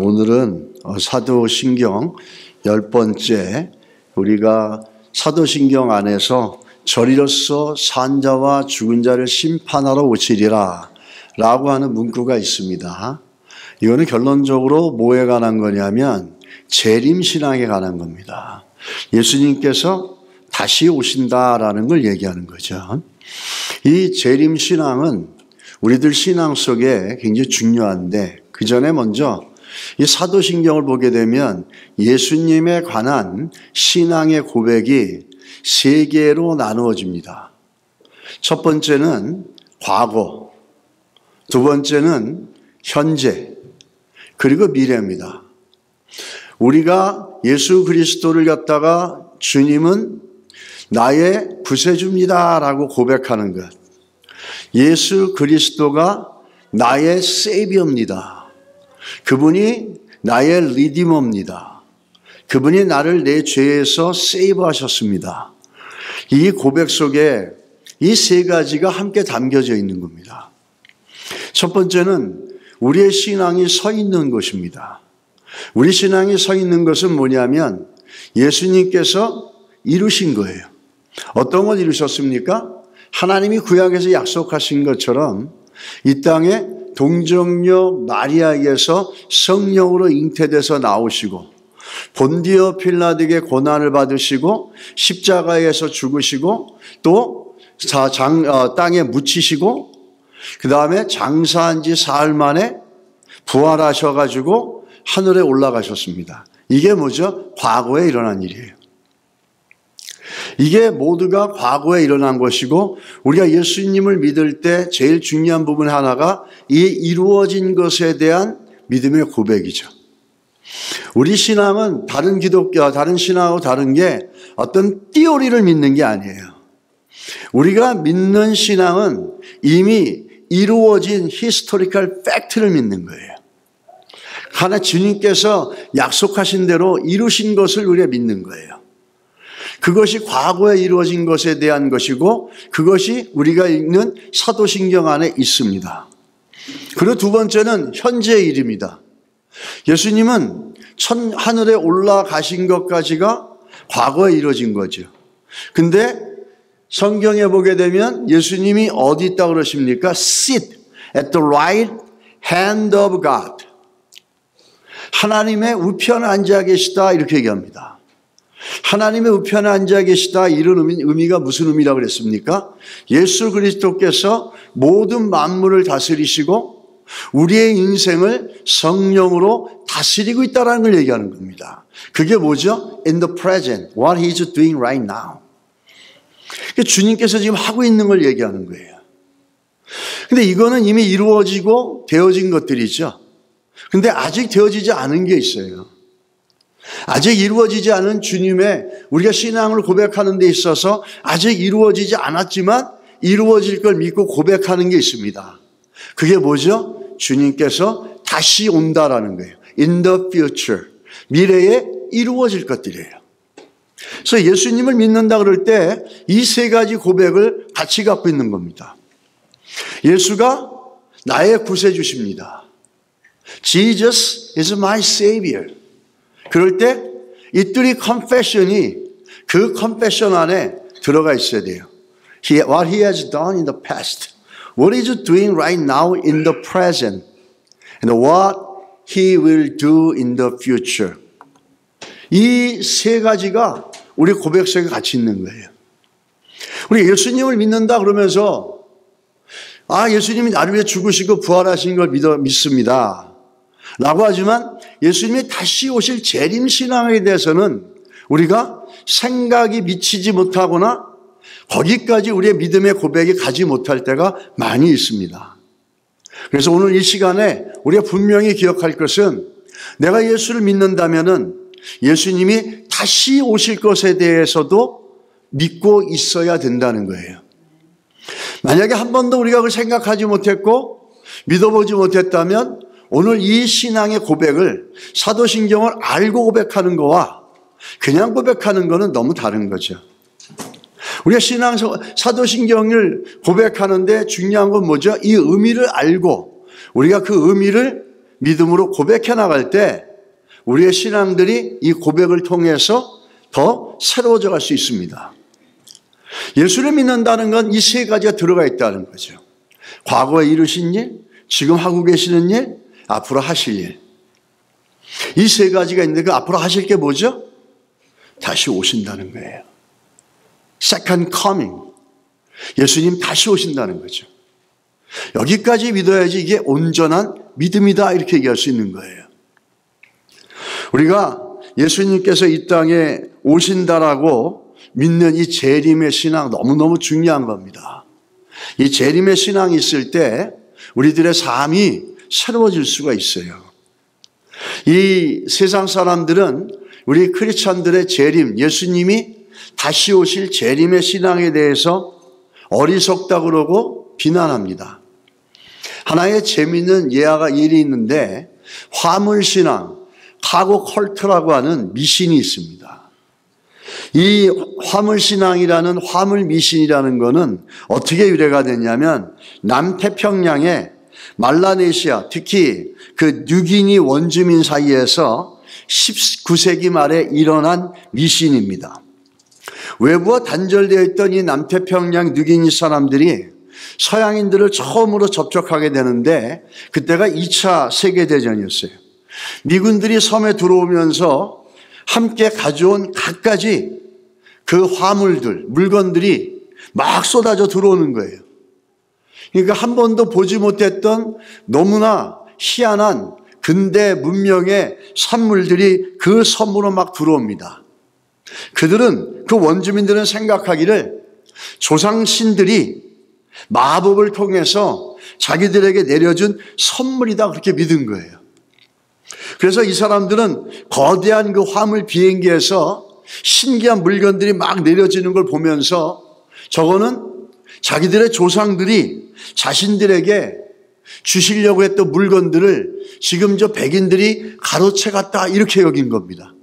오늘은 사도신경 10번째, 우리가 사도신경 안에서 저리로서 산 자와 죽은 자를 심판하러 오시리라 라고 하는 문구가 있습니다. 이거는 결론적으로 뭐에 관한 거냐면 재림신앙에 관한 겁니다. 예수님께서 다시 오신다라는 걸 얘기하는 거죠. 이 재림신앙은 우리들 신앙 속에 굉장히 중요한데, 그 전에 먼저 이 사도신경을 보게 되면 예수님에 관한 신앙의 고백이 세 개로 나누어집니다. 첫 번째는 과거, 두 번째는 현재, 그리고 미래입니다. 우리가 예수 그리스도를 갖다가 주님은 나의 구세주입니다라고 고백하는 것, 예수 그리스도가 나의 세이비어입니다. 그분이 나의 리디머입니다. 그분이 나를 내 죄에서 세이브하셨습니다. 이 고백 속에 이 세 가지가 함께 담겨져 있는 겁니다. 첫 번째는 우리의 신앙이 서 있는 것입니다. 우리 신앙이 서 있는 것은 뭐냐면 예수님께서 이루신 거예요. 어떤 걸 이루셨습니까? 하나님이 구약에서 약속하신 것처럼 이 땅에 동정녀 마리아에게서 성령으로 잉태돼서 나오시고 본디오 필라드에게 고난을 받으시고 십자가에서 죽으시고 또 땅에 묻히시고 그 다음에 장사한 지 사흘 만에 부활하셔가지고 하늘에 올라가셨습니다. 이게 뭐죠? 과거에 일어난 일이에요. 이게 모두가 과거에 일어난 것이고, 우리가 예수님을 믿을 때 제일 중요한 부분 하나가 이 이루어진 것에 대한 믿음의 고백이죠. 우리 신앙은 다른 신앙하고 다른 게 어떤 티오리를 믿는 게 아니에요. 우리가 믿는 신앙은 이미 이루어진 히스토리컬 팩트를 믿는 거예요. 하나 주님께서 약속하신 대로 이루신 것을 우리가 믿는 거예요. 그것이 과거에 이루어진 것에 대한 것이고, 그것이 우리가 읽는 사도신경 안에 있습니다. 그리고 두 번째는 현재의 일입니다. 예수님은 하늘에 올라가신 것까지가 과거에 이루어진 거죠. 근데 성경에 보게 되면 예수님이 어디 있다고 그러십니까? Sit at the right hand of God. 하나님의 우편에 앉아 계시다, 이렇게 얘기합니다. 하나님의 우편에 앉아 계시다, 이런 의미가 무슨 의미라고 그랬습니까? 예수 그리스도께서 모든 만물을 다스리시고 우리의 인생을 성령으로 다스리고 있다는 걸 얘기하는 겁니다. 그게 뭐죠? In the present, what he is doing right now. 주님께서 지금 하고 있는 걸 얘기하는 거예요. 근데 이거는 이미 이루어지고 되어진 것들이죠. 근데 아직 되어지지 않은 게 있어요. 아직 이루어지지 않은 주님의, 우리가 신앙을 고백하는 데 있어서 아직 이루어지지 않았지만 이루어질 걸 믿고 고백하는 게 있습니다. 그게 뭐죠? 주님께서 다시 온다라는 거예요. In the future. 미래에 이루어질 것들이에요. 그래서 예수님을 믿는다 그럴 때 이 세 가지 고백을 같이 갖고 있는 겁니다. 예수가 나의 구세주십니다. Jesus is my Savior. 그럴 때 이들이 confession이 그 confession 안에 들어가 있어야 돼요. What he has done in the past, what is he doing right now in the present, and what he will do in the future. 이 세 가지가 우리 고백 속에 같이 있는 거예요. 우리 예수님을 믿는다 그러면서 예수님이 나를 위해 죽으시고 부활하신 걸 믿습니다 라고 하지만 예수님이 다시 오실 재림신앙에 대해서는 우리가 생각이 미치지 못하거나 거기까지 우리의 믿음의 고백이 가지 못할 때가 많이 있습니다. 그래서 오늘 이 시간에 우리가 분명히 기억할 것은, 내가 예수를 믿는다면은 예수님이 다시 오실 것에 대해서도 믿고 있어야 된다는 거예요. 만약에 한 번도 우리가 그걸 생각하지 못했고 믿어보지 못했다면 오늘 이 신앙의 고백을, 사도신경을 알고 고백하는 거와 그냥 고백하는 거는 너무 다른 거죠. 우리가 사도신경을 고백하는데 중요한 건 뭐죠? 이 의미를 알고 우리가 그 의미를 믿음으로 고백해 나갈 때 우리의 신앙들이 이 고백을 통해서 더 새로워져 갈 수 있습니다. 예수를 믿는다는 건 이 세 가지가 들어가 있다는 거죠. 과거에 이루신 일, 지금 하고 계시는 일, 앞으로 하실 일. 이 세 가지가 있는데 그 앞으로 하실 게 뭐죠? 다시 오신다는 거예요. Second coming. 예수님 다시 오신다는 거죠. 여기까지 믿어야지 이게 온전한 믿음이다 이렇게 얘기할 수 있는 거예요. 우리가 예수님께서 이 땅에 오신다라고 믿는 이 재림의 신앙 너무너무 중요한 겁니다. 이 재림의 신앙이 있을 때 우리들의 삶이 새로워질 수가 있어요. 이 세상 사람들은 우리 크리스찬들의 재림, 예수님이 다시 오실 재림의 신앙에 대해서 어리석다 그러고 비난합니다. 하나의 재미있는 일이 있는데 화물신앙, 카고 컬트라고 하는 미신이 있습니다. 이 화물신앙이라는 화물 미신이라는 것은 어떻게 유래가 됐냐면 남태평양의 말라네시아, 특히 그 뉴기니 원주민 사이에서 19세기 말에 일어난 미신입니다. 외부와 단절되어 있던 이 남태평양 뉴기니 사람들이 서양인들을 처음으로 접촉하게 되는데 그때가 2차 세계대전이었어요. 미군들이 섬에 들어오면서 함께 가져온 갖가지 그 화물들, 물건들이 막 쏟아져 들어오는 거예요. 그러니까 한 번도 보지 못했던 너무나 희한한 근대 문명의 산물들이 그 섬으로 막 들어옵니다. 그 원주민들은 생각하기를 조상신들이 마법을 통해서 자기들에게 내려준 선물이다 그렇게 믿은 거예요. 그래서 이 사람들은 거대한 그 화물 비행기에서 신기한 물건들이 막 내려지는 걸 보면서 저거는 자기들의 조상들이 자신들에게 주시려고 했던 물건들을 지금 저 백인들이 가로채 갔다 이렇게 여긴 겁니다.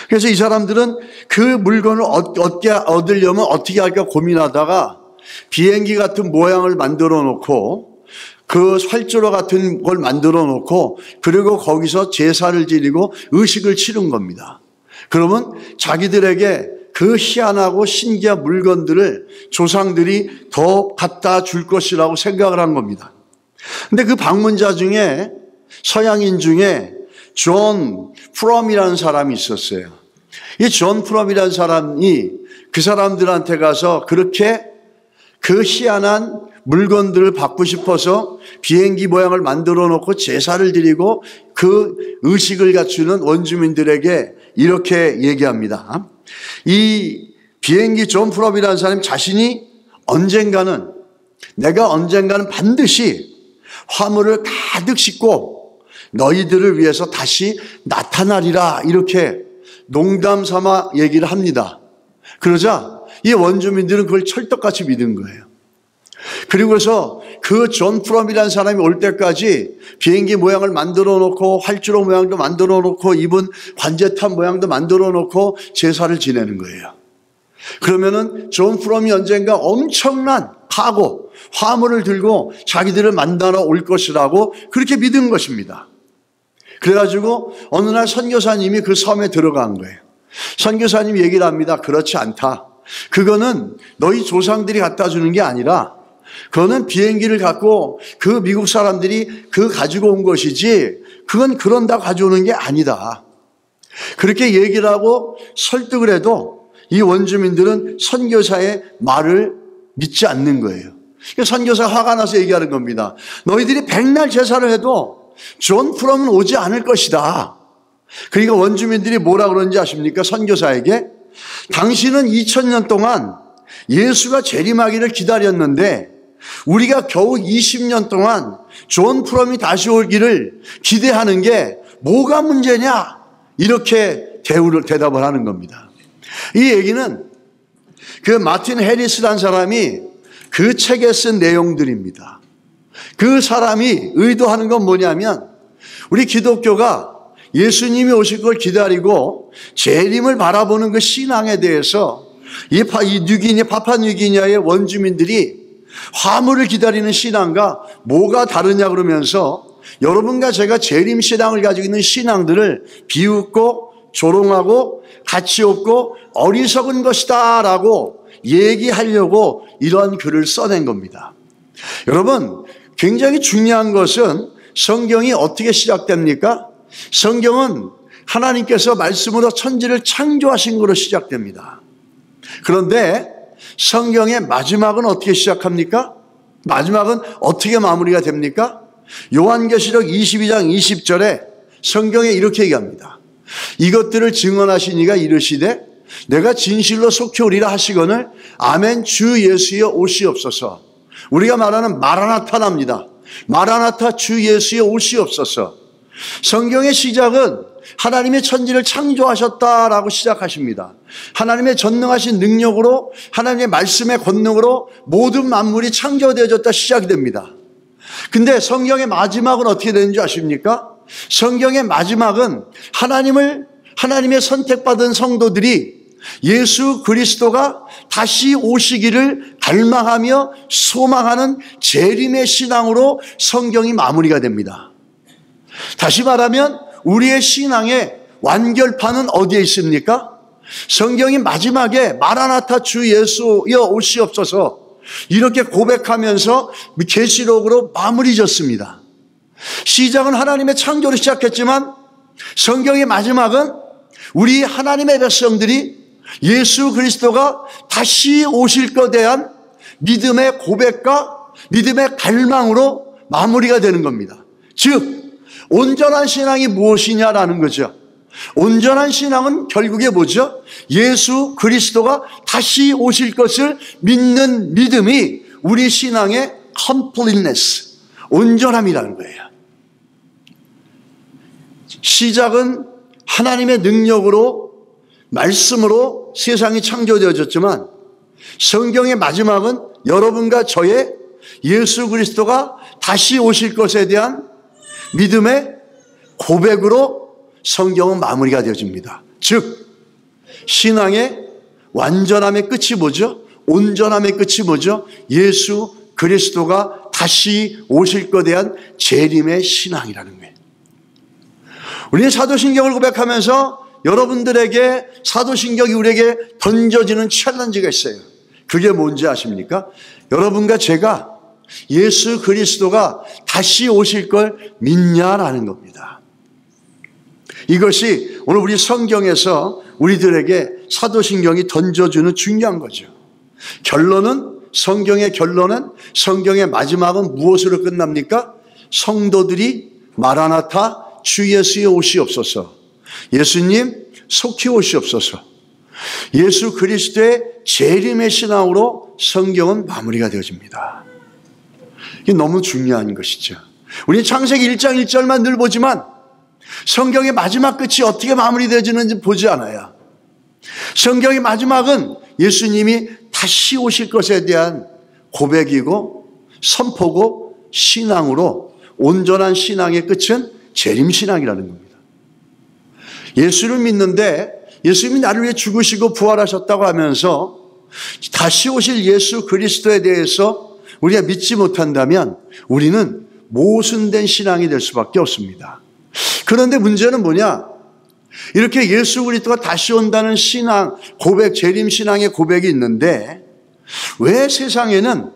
그래서 이 사람들은 그 물건을 얻으려면 어떻게 할까 고민하다가 비행기 같은 모양을 만들어 놓고 그 활주로 같은 걸 만들어 놓고 그리고 거기서 제사를 지내고 의식을 치른 겁니다. 그러면 자기들에게 그 희한하고 신기한 물건들을 조상들이 더 갖다 줄 것이라고 생각을 한 겁니다. 근데 그 방문자 중에 서양인 중에 존 프롬이라는 사람이 있었어요. 이 존 프롬이라는 사람이 그 사람들한테 가서 그렇게 그 희한한 물건들을 받고 싶어서 비행기 모양을 만들어 놓고 제사를 드리고 그 의식을 갖추는 원주민들에게 이렇게 얘기합니다. 이 비행기 존 프롬이라는 사람이 자신이 내가 언젠가는 반드시 화물을 가득 싣고 너희들을 위해서 다시 나타나리라 이렇게 농담 삼아 얘기를 합니다. 그러자 이 원주민들은 그걸 철떡같이 믿은 거예요. 그리고서 그 존 프롬이라는 사람이 올 때까지 비행기 모양을 만들어 놓고 활주로 모양도 만들어 놓고 입은 관제탑 모양도 만들어 놓고 제사를 지내는 거예요. 그러면은 존 프롬이 언젠가 엄청난 카고 화물을 들고 자기들을 만나러 올 것이라고 그렇게 믿은 것입니다. 그래가지고 어느 날 선교사님이 그 섬에 들어간 거예요. 선교사님이 얘기를 합니다. 그렇지 않다. 그거는 너희 조상들이 갖다 주는 게 아니라 그거는 비행기를 갖고 그 미국 사람들이 가지고 온 것이지 그건 그런다 가져오는 게 아니다. 그렇게 얘기를 하고 설득을 해도 이 원주민들은 선교사의 말을 믿지 않는 거예요. 선교사가 화가 나서 얘기하는 겁니다. 너희들이 백날 제사를 해도 존 프롬은 오지 않을 것이다. 그러니까 원주민들이 뭐라 그러는지 아십니까? 선교사에게 당신은 2000년 동안 예수가 재림하기를 기다렸는데 우리가 겨우 20년 동안 존 프롬이 다시 오기를 기대하는 게 뭐가 문제냐? 이렇게 대답을 하는 겁니다. 이 얘기는 그 마틴 해리스라는 사람이 그 책에 쓴 내용들입니다. 그 사람이 의도하는 건 뭐냐면 우리 기독교가 예수님이 오실 걸 기다리고 재림을 바라보는 그 신앙에 대해서 이 파푸아뉴기니아의 원주민들이 화물을 기다리는 신앙과 뭐가 다르냐 그러면서 여러분과 제가 재림신앙을 가지고 있는 신앙들을 비웃고 조롱하고 가치 없고 어리석은 것이다 라고 얘기하려고 이런 글을 써낸 겁니다. 여러분, 굉장히 중요한 것은 성경이 어떻게 시작됩니까? 성경은 하나님께서 말씀으로 천지를 창조하신 것으로 시작됩니다. 그런데 성경의 마지막은 어떻게 시작합니까? 마지막은 어떻게 마무리가 됩니까? 요한계시록 22장 20절에 성경에 이렇게 얘기합니다. 이것들을 증언하신 이가 이르시되 내가 진실로 속히 오리라 하시거늘 아멘 주 예수여 오시옵소서. 우리가 말하는 마라나타랍니다. 마라나타 주 예수여 오시옵소서. 성경의 시작은 하나님의 천지를 창조하셨다라고 시작하십니다. 하나님의 전능하신 능력으로 하나님의 말씀의 권능으로 모든 만물이 창조되어졌다 시작이 됩니다. 근데 성경의 마지막은 어떻게 되는 줄 아십니까? 성경의 마지막은 하나님의 선택받은 성도들이 예수 그리스도가 다시 오시기를 갈망하며 소망하는 재림의 신앙으로 성경이 마무리가 됩니다. 다시 말하면 우리의 신앙의 완결판은 어디에 있습니까? 성경이 마지막에 마라나타 주 예수여 오시옵소서 이렇게 고백하면서 계시록으로 마무리 졌습니다. 시작은 하나님의 창조로 시작했지만 성경의 마지막은 우리 하나님의 백성들이 예수 그리스도가 다시 오실 것에 대한 믿음의 고백과 믿음의 갈망으로 마무리가 되는 겁니다. 즉 온전한 신앙이 무엇이냐라는 거죠. 온전한 신앙은 결국에 뭐죠? 예수 그리스도가 다시 오실 것을 믿는 믿음이 우리 신앙의 completeness, 온전함이라는 거예요. 시작은 하나님의 능력으로 말씀으로 세상이 창조되어졌지만 성경의 마지막은 여러분과 저의 예수 그리스도가 다시 오실 것에 대한 믿음의 고백으로 성경은 마무리가 되어집니다. 즉 신앙의 완전함의 끝이 뭐죠? 온전함의 끝이 뭐죠? 예수 그리스도가 다시 오실 것에 대한 재림의 신앙이라는 거예요. 우리는 사도신경을 고백하면서 여러분들에게 사도신경이 우리에게 던져지는 챌린지가 있어요. 그게 뭔지 아십니까? 여러분과 제가 예수 그리스도가 다시 오실 걸 믿냐라는 겁니다. 이것이 오늘 우리 성경에서 우리들에게 사도신경이 던져주는 중요한 거죠. 성경의 결론은 성경의 마지막은 무엇으로 끝납니까? 성도들이 마라나타 주 예수여 오시옵소서. 예수님 속히 오시옵소서. 예수 그리스도의 재림의 신앙으로 성경은 마무리가 되어집니다. 이게 너무 중요한 것이죠. 우리는 창세기 1장 1절만 늘 보지만 성경의 마지막 끝이 어떻게 마무리되어지는지 보지 않아요. 성경의 마지막은 예수님이 다시 오실 것에 대한 고백이고 선포고 신앙으로 온전한 신앙의 끝은 재림신앙이라는 겁니다. 예수를 믿는데 예수님이 나를 위해 죽으시고 부활하셨다고 하면서 다시 오실 예수 그리스도에 대해서 우리가 믿지 못한다면 우리는 모순된 신앙이 될 수밖에 없습니다. 그런데 문제는 뭐냐? 이렇게 예수 그리스도가 다시 온다는 신앙, 고백, 재림신앙의 고백이 있는데 왜 세상에는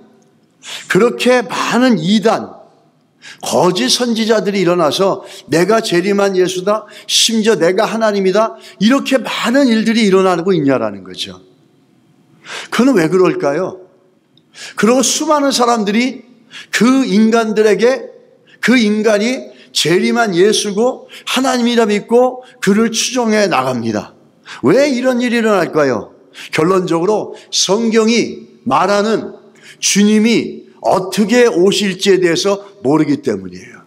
그렇게 많은 이단, 거짓 선지자들이 일어나서 내가 재림한 예수다, 심지어 내가 하나님이다, 이렇게 많은 일들이 일어나고 있냐라는 거죠. 그건 왜 그럴까요? 그리고 수많은 사람들이 그 인간들에게 그 인간이 재림한 예수고 하나님이라 믿고 그를 추종해 나갑니다. 왜 이런 일이 일어날까요? 결론적으로 성경이 말하는 주님이 어떻게 오실지에 대해서 모르기 때문이에요.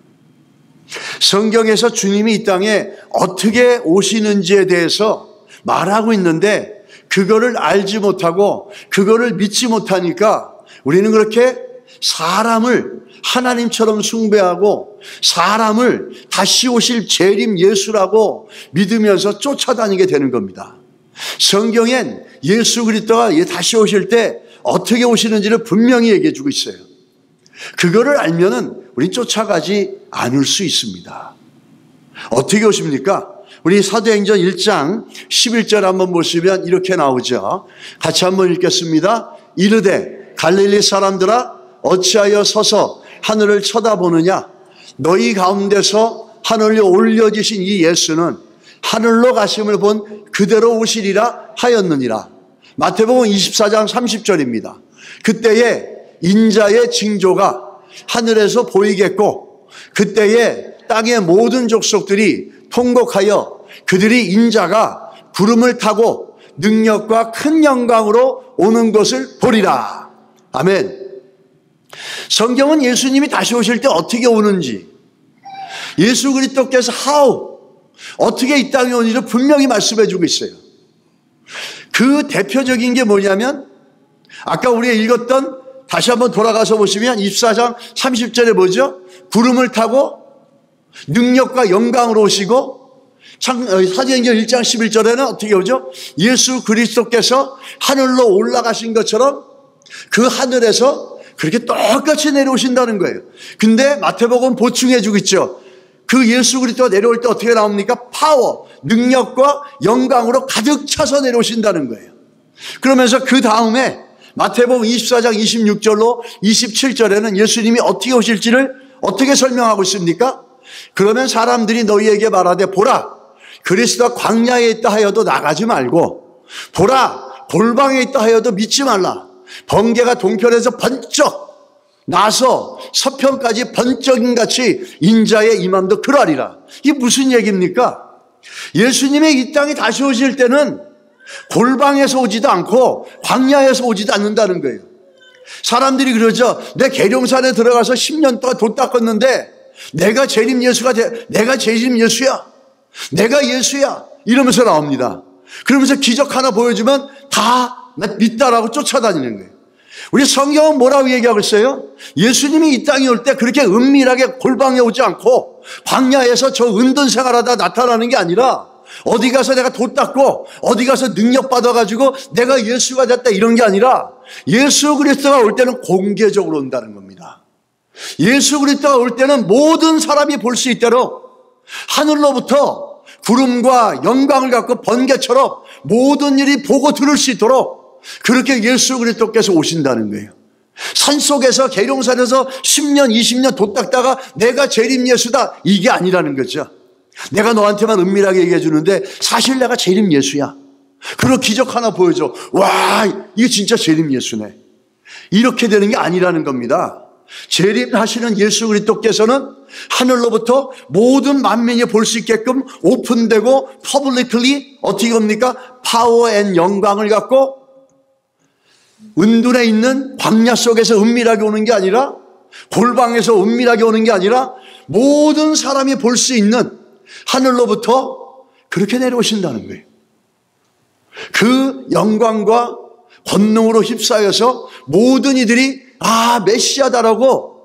성경에서 주님이 이 땅에 어떻게 오시는지에 대해서 말하고 있는데 그거를 알지 못하고 그거를 믿지 못하니까 우리는 그렇게 사람을 하나님처럼 숭배하고 사람을 다시 오실 재림 예수라고 믿으면서 쫓아다니게 되는 겁니다. 성경엔 예수 그리스도가 다시 오실 때 어떻게 오시는지를 분명히 얘기해 주고 있어요. 그거를 알면은 우린 쫓아가지 않을 수 있습니다. 어떻게 오십니까? 우리 사도행전 1장 11절 한번 보시면 이렇게 나오죠. 같이 한번 읽겠습니다. 이르되 갈릴리 사람들아 어찌하여 서서 하늘을 쳐다보느냐? 너희 가운데서 하늘로 올려지신 이 예수는 하늘로 가심을 본 그대로 오시리라 하였느니라. 마태복음 24장 30절입니다. 그때에 인자의 징조가 하늘에서 보이겠고 그때에 땅의 모든 족속들이 통곡하여 그들이 인자가 구름을 타고 능력과 큰 영광으로 오는 것을 보리라. 아멘. 성경은 예수님이 다시 오실 때 어떻게 오는지, 예수 그리스도께서 어떻게 이 땅에 오는지를 분명히 말씀해 주고 있어요. 그 대표적인 게 뭐냐면 아까 우리가 읽었던, 다시 한번 돌아가서 보시면 24장 30절에 뭐죠? 구름을 타고 능력과 영광으로 오시고, 사도행전 1장 11절에는 어떻게 오죠? 예수 그리스도께서 하늘로 올라가신 것처럼 그 하늘에서 그렇게 똑같이 내려오신다는 거예요. 근데 마태복음 보충해 주고 있죠. 그 예수 그리스도가 내려올 때 어떻게 나옵니까? 파워, 능력과 영광으로 가득 차서 내려오신다는 거예요. 그러면서 그 다음에 마태복음 24장 26절로 27절에는 예수님이 어떻게 오실지를 어떻게 설명하고 있습니까? 그러면 사람들이 너희에게 말하되 보라 그리스도가 광야에 있다 하여도 나가지 말고, 보라 골방에 있다 하여도 믿지 말라. 번개가 동편에서 번쩍 나서 서편까지 번쩍인같이 인자의 임함도 그러하리라. 이게 무슨 얘기입니까? 예수님의 이 땅에 다시 오실 때는 골방에서 오지도 않고 광야에서 오지도 않는다는 거예요. 사람들이 그러죠. 내 계룡산에 들어가서 10년 동안 돛 닦았는데 내가 재림 예수야. 내가 예수야. 이러면서 나옵니다. 그러면서 기적 하나 보여주면 다 믿다라고 쫓아다니는 거예요. 우리 성경은 뭐라고 얘기하고 있어요? 예수님이 이 땅에 올 때 그렇게 은밀하게 골방에 오지 않고 광야에서 저 은둔 생활하다 나타나는 게 아니라 어디 가서 내가 돛 닦고 어디 가서 능력 받아가지고 내가 예수가 됐다 이런 게 아니라 예수 그리스도가 올 때는 공개적으로 온다는 겁니다. 예수 그리스도가 올 때는 모든 사람이 볼 수 있도록 하늘로부터 구름과 영광을 갖고 번개처럼 모든 일이 보고 들을 수 있도록 그렇게 예수 그리스도께서 오신다는 거예요. 산속에서 계룡산에서 10년 20년 돛 닦다가 내가 재림 예수다 이게 아니라는 거죠. 내가 너한테만 은밀하게 얘기해 주는데 사실 내가 재림 예수야. 그런 기적 하나 보여줘. 와, 이게 진짜 재림 예수네. 이렇게 되는 게 아니라는 겁니다. 재림하시는 예수 그리스도께서는 하늘로부터 모든 만민이 볼 수 있게끔 오픈되고 퍼블릭리 어떻게 합니까? 파워 앤 영광을 갖고 은둔에 있는 광야 속에서 은밀하게 오는 게 아니라 골방에서 은밀하게 오는 게 아니라 모든 사람이 볼 수 있는 하늘로부터 그렇게 내려오신다는 거예요. 그 영광과 권능으로 휩싸여서 모든 이들이 메시아다라고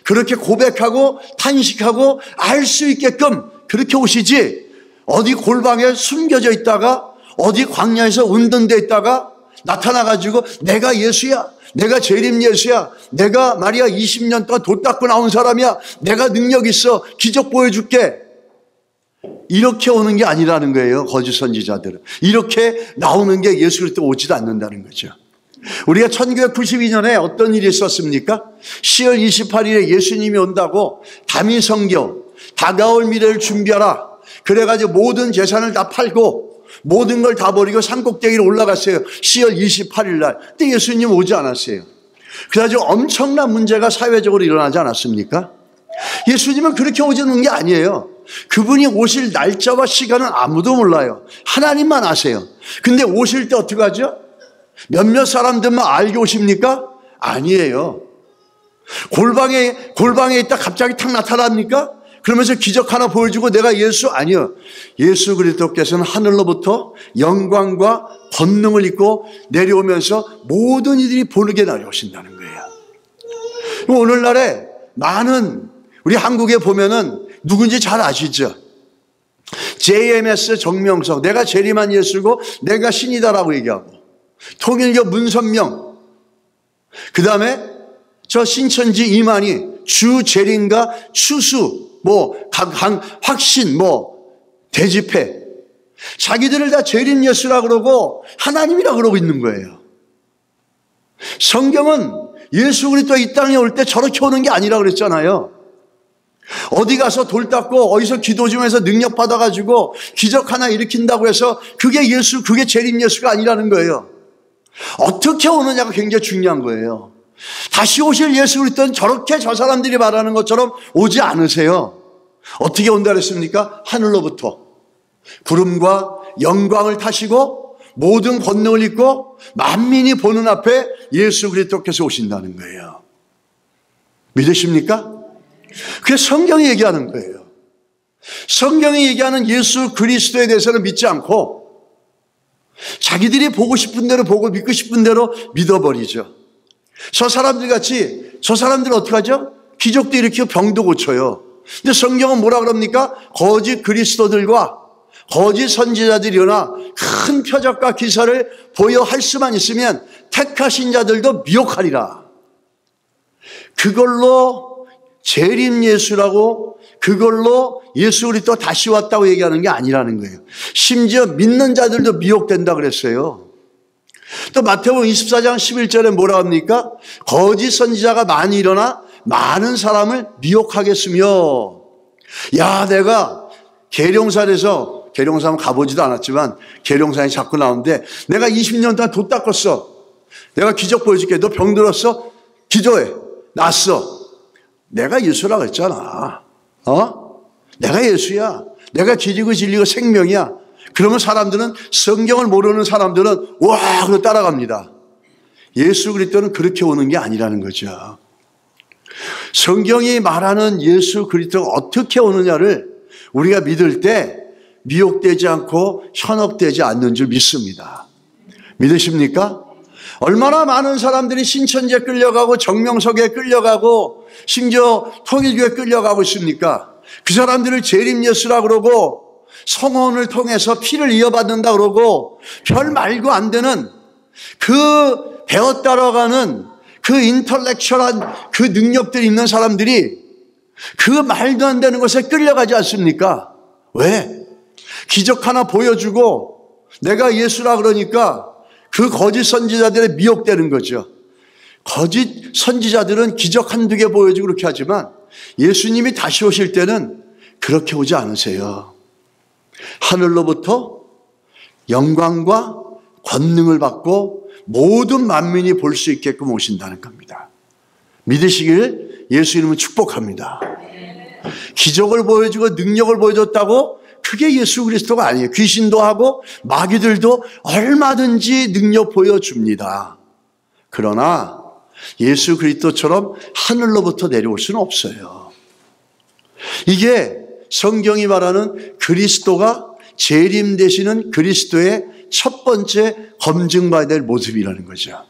그렇게 고백하고 탄식하고 알 수 있게끔 그렇게 오시지, 어디 골방에 숨겨져 있다가 어디 광야에서 은둔돼 있다가 나타나가지고 내가 예수야, 내가 재림 예수야, 내가 말이야 20년 동안 돛 닦고 나온 사람이야, 내가 능력 있어, 기적 보여줄게, 이렇게 오는 게 아니라는 거예요. 거짓 선지자들은 이렇게 나오는 게 예수 그리스도 오지도 않는다는 거죠. 우리가 1992년에 어떤 일이 있었습니까? 10월 28일에 예수님이 온다고 다미성경 다가올 미래를 준비하라 그래가지고 모든 재산을 다 팔고 모든 걸 다 버리고 산꼭대기로 올라갔어요. 10월 28일 날. 근데 예수님 오지 않았어요. 그래가지고 엄청난 문제가 사회적으로 일어나지 않았습니까? 예수님은 그렇게 오지는 게 아니에요. 그분이 오실 날짜와 시간은 아무도 몰라요. 하나님만 아세요. 근데 오실 때 어떻게 하죠? 몇몇 사람들만 알게 오십니까? 아니에요. 골방에 있다 갑자기 탁 나타납니까? 그러면서 기적 하나 보여주고 내가 예수? 아니요. 예수 그리스도께서는 하늘로부터 영광과 권능을 입고 내려오면서 모든 이들이 보게 내려오신다는 거예요. 오늘날에 많은 우리 한국에 보면은 누군지 잘 아시죠? JMS 정명석, 내가 재림한 예수고 내가 신이다라고 얘기하고, 통일교 문선명, 그 다음에 저 신천지 이만희 주 재림과 추수, 확신, 대집회. 자기들을 다 재림 예수라 그러고 하나님이라 그러고 있는 거예요. 성경은 예수 그리스도가 이 땅에 올 때 저렇게 오는 게 아니라 그랬잖아요. 어디 가서 돌 닦고 어디서 기도 좀 해서 능력 받아가지고 기적 하나 일으킨다고 해서 그게 재림 예수가 아니라는 거예요. 어떻게 오느냐가 굉장히 중요한 거예요. 다시 오실 예수 그리스도는 저렇게 저 사람들이 말하는 것처럼 오지 않으세요. 어떻게 온다 그랬습니까? 하늘로부터 구름과 영광을 타시고 모든 권능을 입고 만민이 보는 앞에 예수 그리스도께서 오신다는 거예요. 믿으십니까? 그게 성경이 얘기하는 거예요. 성경이 얘기하는 예수 그리스도에 대해서는 믿지 않고 자기들이 보고 싶은 대로 보고 믿고 싶은 대로 믿어버리죠. 저 사람들은 어떻게 하죠? 기적도 일으키고 병도 고쳐요. 근데 성경은 뭐라 그럽니까? 거짓 그리스도들과 거짓 선지자들이 일어나 큰 표적과 기사를 보여 할 수만 있으면 택하신 자들도 미혹하리라. 그걸로 재림 예수라고, 그걸로 예수 그리스도 다시 왔다고 얘기하는 게 아니라는 거예요. 심지어 믿는 자들도 미혹된다 그랬어요. 또 마태복음 24장 11절에 뭐라 합니까? 거짓 선지자가 많이 일어나 많은 사람을 미혹하겠으며. 야, 내가 계룡산에서, 계룡산 가보지도 않았지만 계룡산이 자꾸 나오는데, 내가 20년 동안 도 닦았어. 내가 기적 보여줄게. 너 병들었어? 기도해. 낫어. 내가 예수라고 했잖아. 내가 예수야. 내가 길이고 진리고 생명이야. 그러면 사람들은, 성경을 모르는 사람들은 와 그러고 따라갑니다. 예수 그리스도는 그렇게 오는 게 아니라는 거죠. 성경이 말하는 예수 그리스도가 어떻게 오느냐를 우리가 믿을 때 미혹되지 않고 현혹되지 않는 줄 믿습니다. 믿으십니까? 얼마나 많은 사람들이 신천지에 끌려가고 정명석에 끌려가고 심지어 통일교에 끌려가고 있습니까? 그 사람들을 재림예수라 그러고 성원을 통해서 피를 이어받는다 그러고 별 말도 안 되는 그 배웠다라가는 그 인터렉츄얼한 그 능력들이 있는 사람들이 그 말도 안 되는 것에 끌려가지 않습니까? 왜? 기적 하나 보여주고 내가 예수라 그러니까 그 거짓 선지자들에 미혹되는 거죠. 거짓 선지자들은 기적 한두 개 보여주고 그렇게 하지만 예수님이 다시 오실 때는 그렇게 오지 않으세요. 하늘로부터 영광과 권능을 받고 모든 만민이 볼 수 있게끔 오신다는 겁니다. 믿으시길 예수 이름으로 축복합니다. 기적을 보여주고 능력을 보여줬다고 그게 예수 그리스도가 아니에요. 귀신도 하고 마귀들도 얼마든지 능력 보여줍니다. 그러나 예수 그리스도처럼 하늘로부터 내려올 수는 없어요. 이게 성경이 말하는 그리스도가 재림되시는 그리스도의 첫 번째 검증받아야 될 모습이라는 거죠.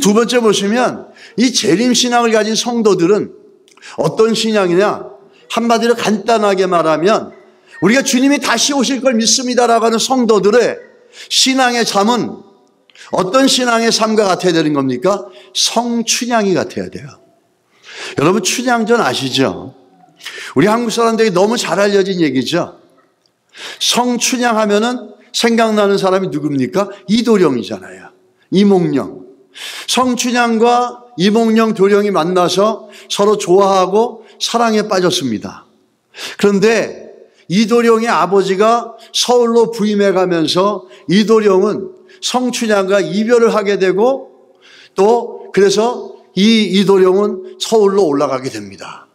두 번째 보시면 이 재림신앙을 가진 성도들은 어떤 신앙이냐, 한마디로 간단하게 말하면 우리가 주님이 다시 오실 걸 믿습니다라고 하는 성도들의 신앙의 삶은 어떤 신앙의 삶과 같아야 되는 겁니까? 성춘향이 같아야 돼요. 여러분 춘향전 아시죠? 우리 한국 사람들이 너무 잘 알려진 얘기죠. 성춘향 하면은 생각나는 사람이 누굽니까? 이도령이잖아요. 이몽룡. 성춘향과 이몽룡 도령이 만나서 서로 좋아하고 사랑에 빠졌습니다. 그런데 이도령의 아버지가 서울로 부임해 가면서 이도령은 성춘향과 이별을 하게 되고 또 그래서 이도령은 서울로 올라가게 됩니다.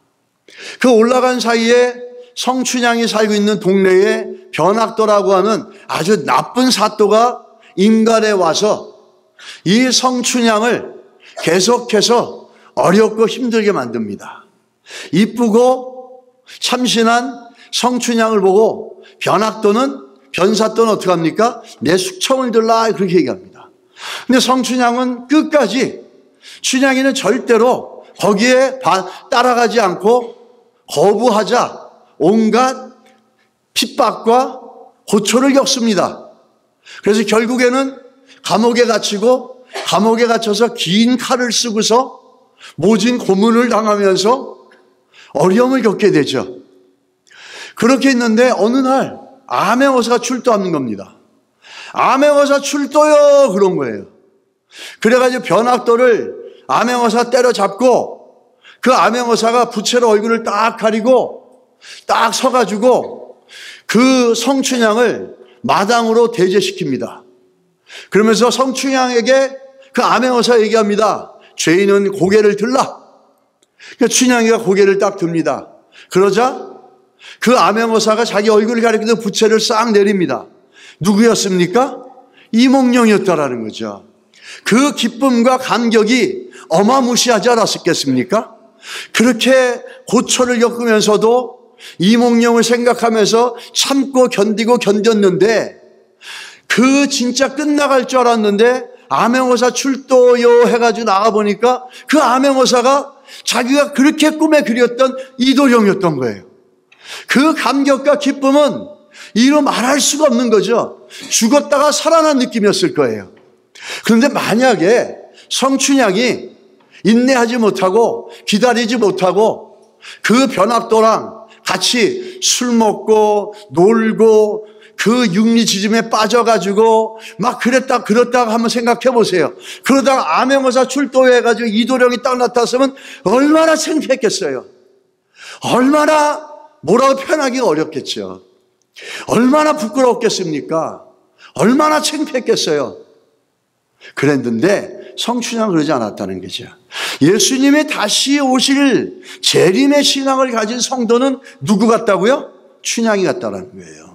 그 올라간 사이에 성춘향이 살고 있는 동네에 변학도라고 하는 아주 나쁜 사또가 임갈에 와서 이 성춘향을 계속해서 어렵고 힘들게 만듭니다. 이쁘고 참신한 성춘향을 보고 변사또는 어떻게 합니까? 내 숙청을 들라 그렇게 얘기합니다. 근데 성춘향은 끝까지 춘향이는 절대로 거기에 따라가지 않고 거부하자 온갖 핍박과 고초를 겪습니다. 그래서 결국에는 감옥에 갇히고 감옥에 갇혀서 긴 칼을 쓰고서 모진 고문을 당하면서 어려움을 겪게 되죠. 그렇게 있는데 어느 날 암행어사가 출두하는 겁니다. 암행어사 출두요 그런 거예요. 그래가지고 변학도를 암행어사 때려잡고 그 암행어사가 부채로 얼굴을 딱 가리고 딱 서가지고 그 성춘향을 마당으로 대제시킵니다. 그러면서 성춘향에게 그 암행어사 얘기합니다. 죄인은 고개를 들라. 그러니까 춘향이가 고개를 딱 듭니다. 그러자 그 암행어사가 자기 얼굴을 가리키는 부채를 싹 내립니다. 누구였습니까? 이몽룡이었다라는 거죠. 그 기쁨과 감격이 어마무시하지 않았겠습니까? 그렇게 고초를 겪으면서도 이몽룡을 생각하면서 참고 견디고 견뎠는데 그 진짜 끝나갈 줄 알았는데 암행어사 출도요 해가지고 나가보니까 그 암행어사가 자기가 그렇게 꿈에 그렸던 이도령이었던 거예요. 그 감격과 기쁨은 이루 말할 수가 없는 거죠. 죽었다가 살아난 느낌이었을 거예요. 그런데 만약에 성춘향이 인내하지 못하고 기다리지 못하고 그 변학도랑 같이 술 먹고 놀고 그 육리지짐에 빠져가지고 막 그랬다 한번 생각해 보세요. 그러다가 암행어사 출도해가지고 이도령이 딱 나타났으면 얼마나 창피했겠어요. 얼마나 뭐라고 표현하기가 어렵겠죠. 얼마나 부끄러웠겠습니까? 얼마나 창피했겠어요. 그랬는데 성춘향은 그러지 않았다는 거죠. 예수님이 다시 오실 재림의 신앙을 가진 성도는 누구 같다고요? 춘향이 같다는 거예요.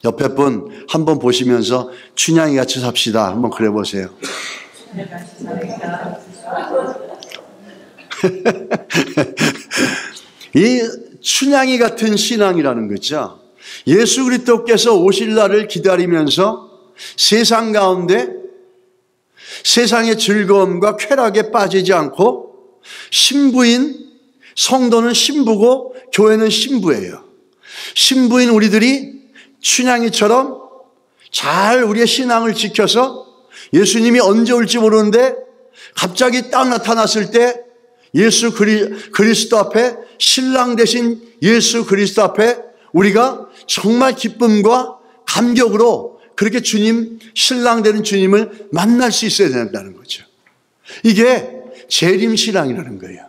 옆에 분 한번 보시면서 춘향이 같이 삽시다. 한번 그래 보세요. 이 춘향이 같은 신앙이라는 거죠. 예수 그리스도께서 오실 날을 기다리면서 세상 가운데 세상의 즐거움과 쾌락에 빠지지 않고 신부인 성도는 신부고 교회는 신부예요. 신부인 우리들이 춘향이처럼 잘 우리의 신앙을 지켜서 예수님이 언제 올지 모르는데 갑자기 딱 나타났을 때 예수 그리스도 앞에 신랑 되신 예수 그리스도 앞에 우리가 정말 기쁨과 감격으로 그렇게 주님, 신랑 되는 주님을 만날 수 있어야 된다는 거죠. 이게 재림신앙이라는 거예요.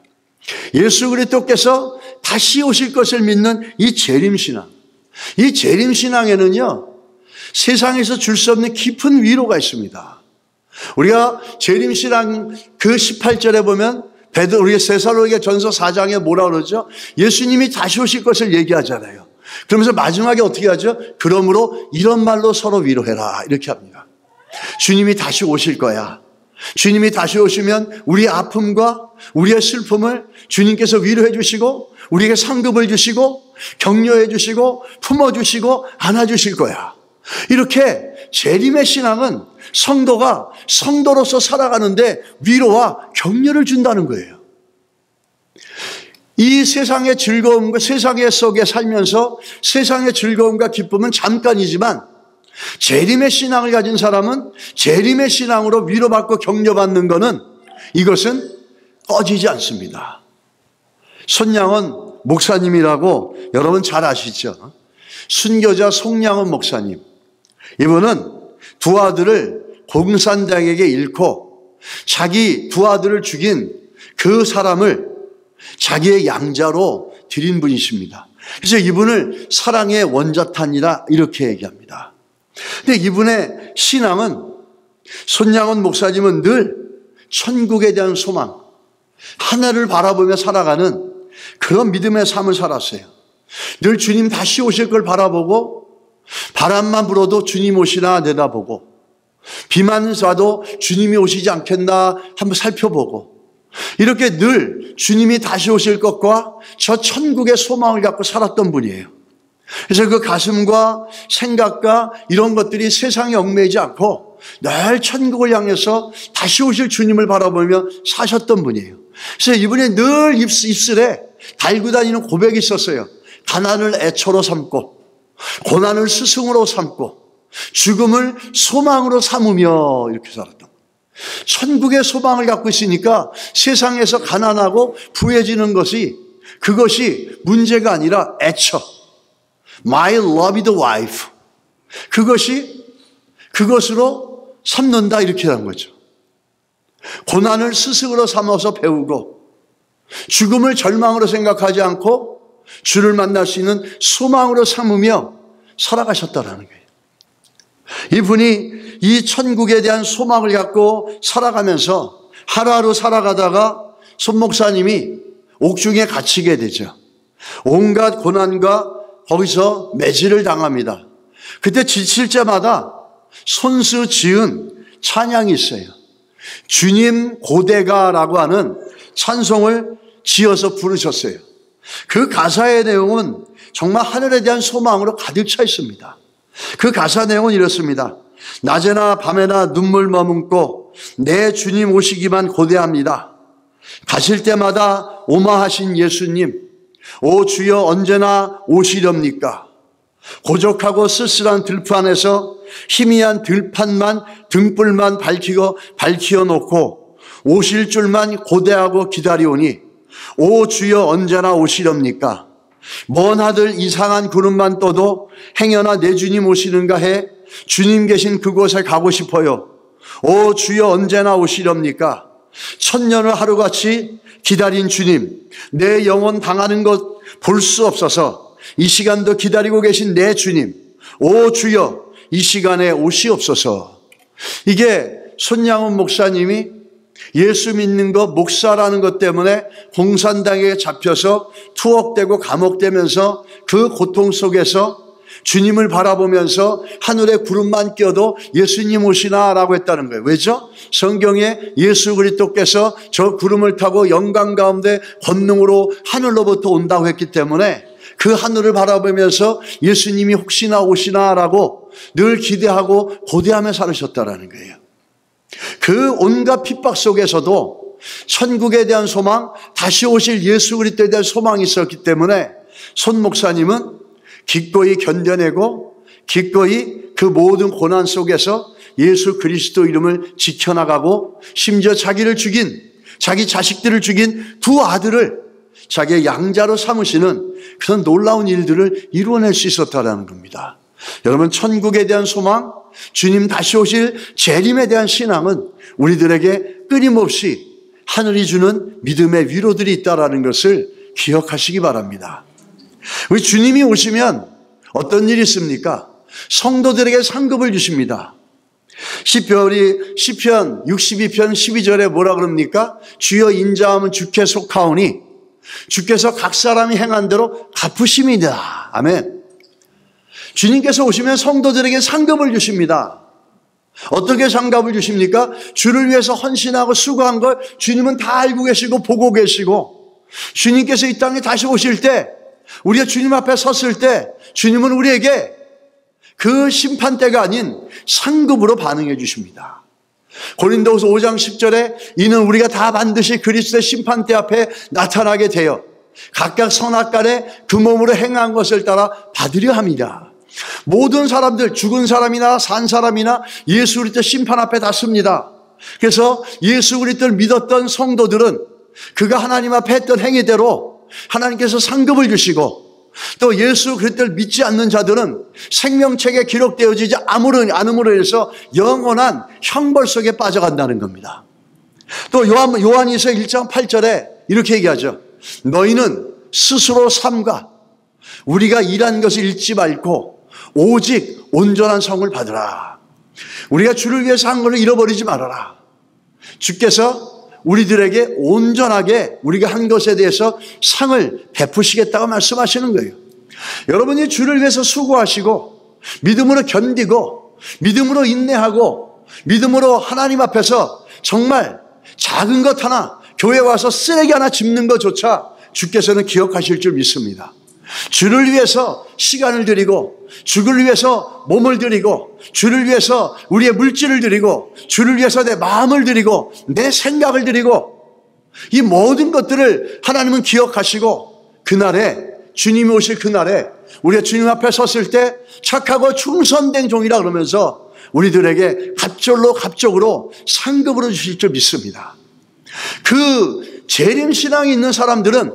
예수 그리스도께서 다시 오실 것을 믿는 이 재림신앙. 이 재림신앙에는요, 세상에서 줄 수 없는 깊은 위로가 있습니다. 우리가 재림신앙 그 18절에 보면 우리가 데살로니가 전서 4장에 뭐라 그러죠? 예수님이 다시 오실 것을 얘기하잖아요. 그러면서 마지막에 어떻게 하죠? 그러므로 이런 말로 서로 위로해라. 이렇게 합니다. 주님이 다시 오실 거야. 주님이 다시 오시면 우리의 아픔과 우리의 슬픔을 주님께서 위로해 주시고 우리에게 상급을 주시고 격려해 주시고 품어주시고 안아주실 거야. 이렇게 재림의 신앙은 성도가 성도로서 살아가는데 위로와 격려를 준다는 거예요. 이 세상의 즐거움과 세상의 속에 살면서 세상의 즐거움과 기쁨은 잠깐이지만 재림의 신앙을 가진 사람은 재림의 신앙으로 위로받고 격려받는 것은 이것은 꺼지지 않습니다. 손양원 목사님이라고 여러분 잘 아시죠? 순교자 송양원 목사님. 이분은 두 아들을 공산당에게 잃고 자기 두 아들을 죽인 그 사람을 자기의 양자로 드린 분이십니다. 그래서 이분을 사랑의 원자탄이라 이렇게 얘기합니다. 근데 이분의 신앙은 손양원 목사님은 늘 천국에 대한 소망, 하늘을 바라보며 살아가는 그런 믿음의 삶을 살았어요. 늘 주님 다시 오실 걸 바라보고 바람만 불어도 주님 오시나 내다보고 비만 와도 주님이 오시지 않겠나 한번 살펴보고 이렇게 늘 주님이 다시 오실 것과 저 천국의 소망을 갖고 살았던 분이에요. 그래서 그 가슴과 생각과 이런 것들이 세상에 얽매이지 않고 늘 천국을 향해서 다시 오실 주님을 바라보며 사셨던 분이에요. 그래서 이분이 늘 입술에 달고 다니는 고백이 있었어요. 가난을 애초로 삼고 고난을 스승으로 삼고 죽음을 소망으로 삼으며 이렇게 살았던 거예요. 천국의 소망을 갖고 있으니까 세상에서 가난하고 부해지는 그것이 문제가 아니라 애처. My loved wife. 그것으로 삼는다 이렇게 하는 거죠. 고난을 스승으로 삼아서 배우고 죽음을 절망으로 생각하지 않고 주를 만날 수 있는 소망으로 삼으며 살아가셨다라는 거예요. 이분이 이 천국에 대한 소망을 갖고 살아가면서 하루하루 살아가다가 손 목사님이 옥중에 갇히게 되죠. 온갖 고난과 거기서 매질을 당합니다. 그때 지칠 때마다 손수 지은 찬양이 있어요. 주님 고대가라고 하는 찬송을 지어서 부르셨어요. 그 가사의 내용은 정말 하늘에 대한 소망으로 가득 차 있습니다. 그 가사 내용은 이렇습니다. 낮에나 밤에나 눈물 머금고 내 주님 오시기만 고대합니다. 가실 때마다 오마하신 예수님, 오 주여 언제나 오시렵니까? 고적하고 쓸쓸한 들판에서 희미한 들판만 등불만 밝히어놓고 오실 줄만 고대하고 기다리오니 오 주여 언제나 오시렵니까? 먼 하늘 이상한 구름만 떠도 행여나 내 주님 오시는가 해 주님 계신 그곳에 가고 싶어요. 오 주여 언제나 오시렵니까? 천년을 하루같이 기다린 주님, 내 영혼 당하는 것 볼 수 없어서 이 시간도 기다리고 계신 내 주님, 오 주여 이 시간에 오시옵소서. 이게 손양훈 목사님이 예수 믿는 것, 목사라는 것 때문에 공산당에 잡혀서 투옥되고 감옥되면서 그 고통 속에서 주님을 바라보면서 하늘에 구름만 껴도 예수님 오시나라고 했다는 거예요. 왜죠? 성경에 예수 그리스도께서 저 구름을 타고 영광 가운데 권능으로 하늘로부터 온다고 했기 때문에 그 하늘을 바라보면서 예수님이 혹시나 오시나라고 늘 기대하고 고대하며 살으셨다라는 거예요. 그 온갖 핍박 속에서도 천국에 대한 소망, 다시 오실 예수 그리스도에 대한 소망이 있었기 때문에 손 목사님은 기꺼이 견뎌내고 기꺼이 그 모든 고난 속에서 예수 그리스도 이름을 지켜나가고 심지어 자기를 죽인, 자기 자식들을 죽인 두 아들을 자기의 양자로 삼으시는 그런 놀라운 일들을 이루어낼 수 있었다는 겁니다. 여러분, 천국에 대한 소망, 주님 다시 오실 재림에 대한 신앙은 우리들에게 끊임없이 하늘이 주는 믿음의 위로들이 있다는 것을 기억하시기 바랍니다. 우리 주님이 오시면 어떤 일이 있습니까? 성도들에게 상급을 주십니다. 시편 62편 12절에 뭐라 그럽니까? 주여 인자함은 주께 속하오니 주께서 각 사람이 행한 대로 갚으심이다. 아멘. 주님께서 오시면 성도들에게 상급을 주십니다. 어떻게 상급을 주십니까? 주를 위해서 헌신하고 수고한 걸 주님은 다 알고 계시고 보고 계시고, 주님께서 이 땅에 다시 오실 때, 우리가 주님 앞에 섰을 때 주님은 우리에게 그 심판대가 아닌 상급으로 반응해 주십니다. 고린도후서 5장 10절에 이는 우리가 다 반드시 그리스도의 심판대 앞에 나타나게 되어 각각 선악간에 그 몸으로 행한 것을 따라 받으려 합니다. 모든 사람들, 죽은 사람이나 산 사람이나 예수 그리스도 심판 앞에 다 섭니다. 그래서 예수 그리스도를 믿었던 성도들은 그가 하나님 앞에 했던 행위대로 하나님께서 상급을 주시고, 또 예수 그리스도를 믿지 않는 자들은 생명책에 기록되어지지 않음으로 인해서 영원한 형벌 속에 빠져간다는 겁니다. 또 요한일서 1장 8절에 이렇게 얘기하죠. 너희는 스스로 삼가 우리가 일한 것을 잊지 말고 오직 온전한 성을 받으라. 우리가 주를 위해서 한 것을 잃어버리지 말아라. 주께서 우리들에게 온전하게 우리가 한 것에 대해서 상을 베푸시겠다고 말씀하시는 거예요. 여러분이 주를 위해서 수고하시고 믿음으로 견디고 믿음으로 인내하고 믿음으로 하나님 앞에서 정말 작은 것 하나, 교회 와서 쓰레기 하나 짚는 것조차 주께서는 기억하실 줄 믿습니다. 주를 위해서 시간을 드리고, 주를 위해서 몸을 드리고, 주를 위해서 우리의 물질을 드리고, 주를 위해서 내 마음을 드리고, 내 생각을 드리고, 이 모든 것들을 하나님은 기억하시고, 그날에 주님이 오실 그날에 우리가 주님 앞에 섰을 때 착하고 충성된 종이라 그러면서 우리들에게 갑적으로 상급으로 주실 줄 믿습니다. 그 재림신앙이 있는 사람들은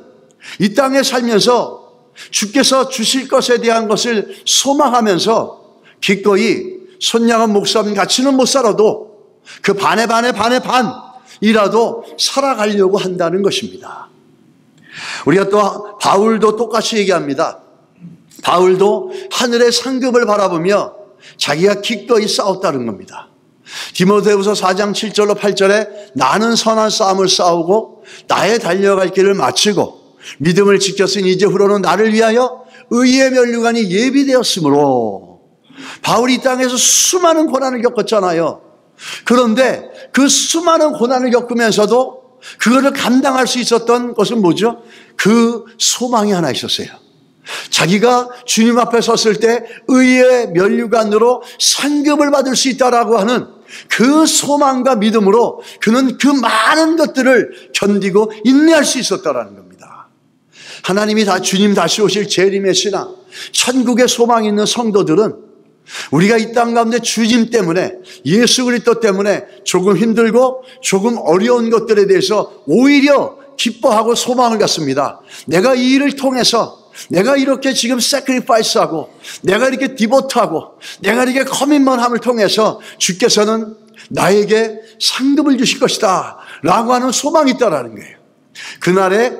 이 땅에 살면서 주께서 주실 것에 대한 것을 소망하면서 기꺼이 손양은 목사님 같이는 못 살아도 그 반의 반이라도 살아가려고 한다는 것입니다. 우리가 또 바울도 똑같이 얘기합니다. 바울도 하늘의 상급을 바라보며 자기가 기꺼이 싸웠다는 겁니다. 디모데후서 4장 7절로 8절에 나는 선한 싸움을 싸우고 나의 달려갈 길을 마치고 믿음을 지켰으니 이제 후로는 나를 위하여 의의 면류관이 예비되었으므로. 바울이 이 땅에서 수많은 고난을 겪었잖아요. 그런데 그 수많은 고난을 겪으면서도 그거를 감당할 수 있었던 것은 뭐죠? 그 소망이 하나 있었어요. 자기가 주님 앞에 섰을 때 의의 면류관으로 상급을 받을 수 있다라고 하는 그 소망과 믿음으로 그는 그 많은 것들을 견디고 인내할 수 있었다라는 겁니다. 하나님이 주님 다시 오실 재림의 신앙, 천국의 소망이 있는 성도들은 우리가 이 땅 가운데 주님 때문에, 예수 그리스도 때문에 조금 힘들고 조금 어려운 것들에 대해서 오히려 기뻐하고 소망을 갖습니다. 내가 이 일을 통해서 내가 이렇게 지금 sacrifice하고 내가 이렇게 디보트하고 내가 이렇게 커밋먼함을 통해서 주께서는 나에게 상급을 주실 것이다 라고 하는 소망이 있다라는 거예요. 그날에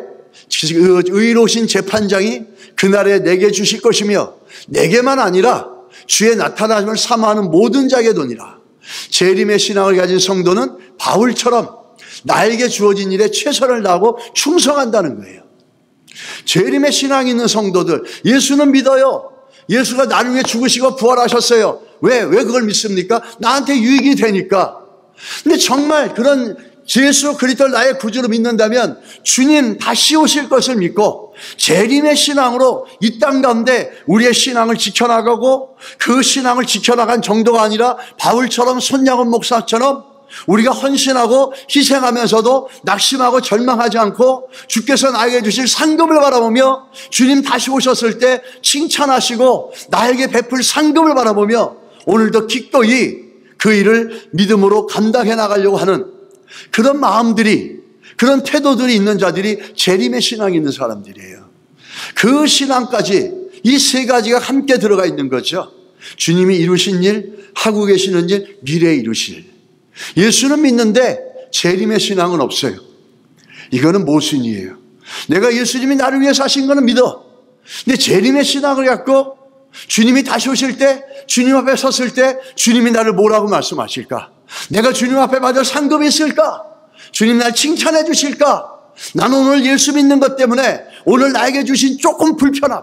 의로우신 재판장이 그날에 내게 주실 것이며 내게만 아니라 주의 나타나심을 사모하는 모든 자에게 도니라. 재림의 신앙을 가진 성도는 바울처럼 나에게 주어진 일에 최선을 다하고 충성한다는 거예요. 재림의 신앙이 있는 성도들, 예수는 믿어요. 예수가 나를 위해 죽으시고 부활하셨어요. 왜 그걸 믿습니까? 나한테 유익이 되니까. 근데 정말 그런 예수 그리스도를 나의 구주로 믿는다면 주님 다시 오실 것을 믿고 재림의 신앙으로 이 땅 가운데 우리의 신앙을 지켜나가고 그 신앙을 지켜나간 정도가 아니라 바울처럼 손양원 목사처럼 우리가 헌신하고 희생하면서도 낙심하고 절망하지 않고 주께서 나에게 주실 상급을 바라보며 주님 다시 오셨을 때 칭찬하시고 나에게 베풀 상급을 바라보며 오늘도 기꺼이 그 일을 믿음으로 감당해 나가려고 하는 그런 마음들이, 그런 태도들이 있는 자들이 재림의 신앙이 있는 사람들이에요. 그 신앙까지 이 세 가지가 함께 들어가 있는 거죠. 주님이 이루신 일, 하고 계시는 일, 미래에 이루실 일. 예수는 믿는데 재림의 신앙은 없어요. 이거는 모순이에요. 내가 예수님이 나를 위해 사신 거는 믿어. 근데 재림의 신앙을 갖고 주님이 다시 오실 때, 주님 앞에 섰을 때 주님이 나를 뭐라고 말씀하실까? 내가 주님 앞에 받을 상급이 있을까? 주님 날 칭찬해 주실까? 나는 오늘 예수 믿는 것 때문에 오늘 나에게 주신 조금 불편함,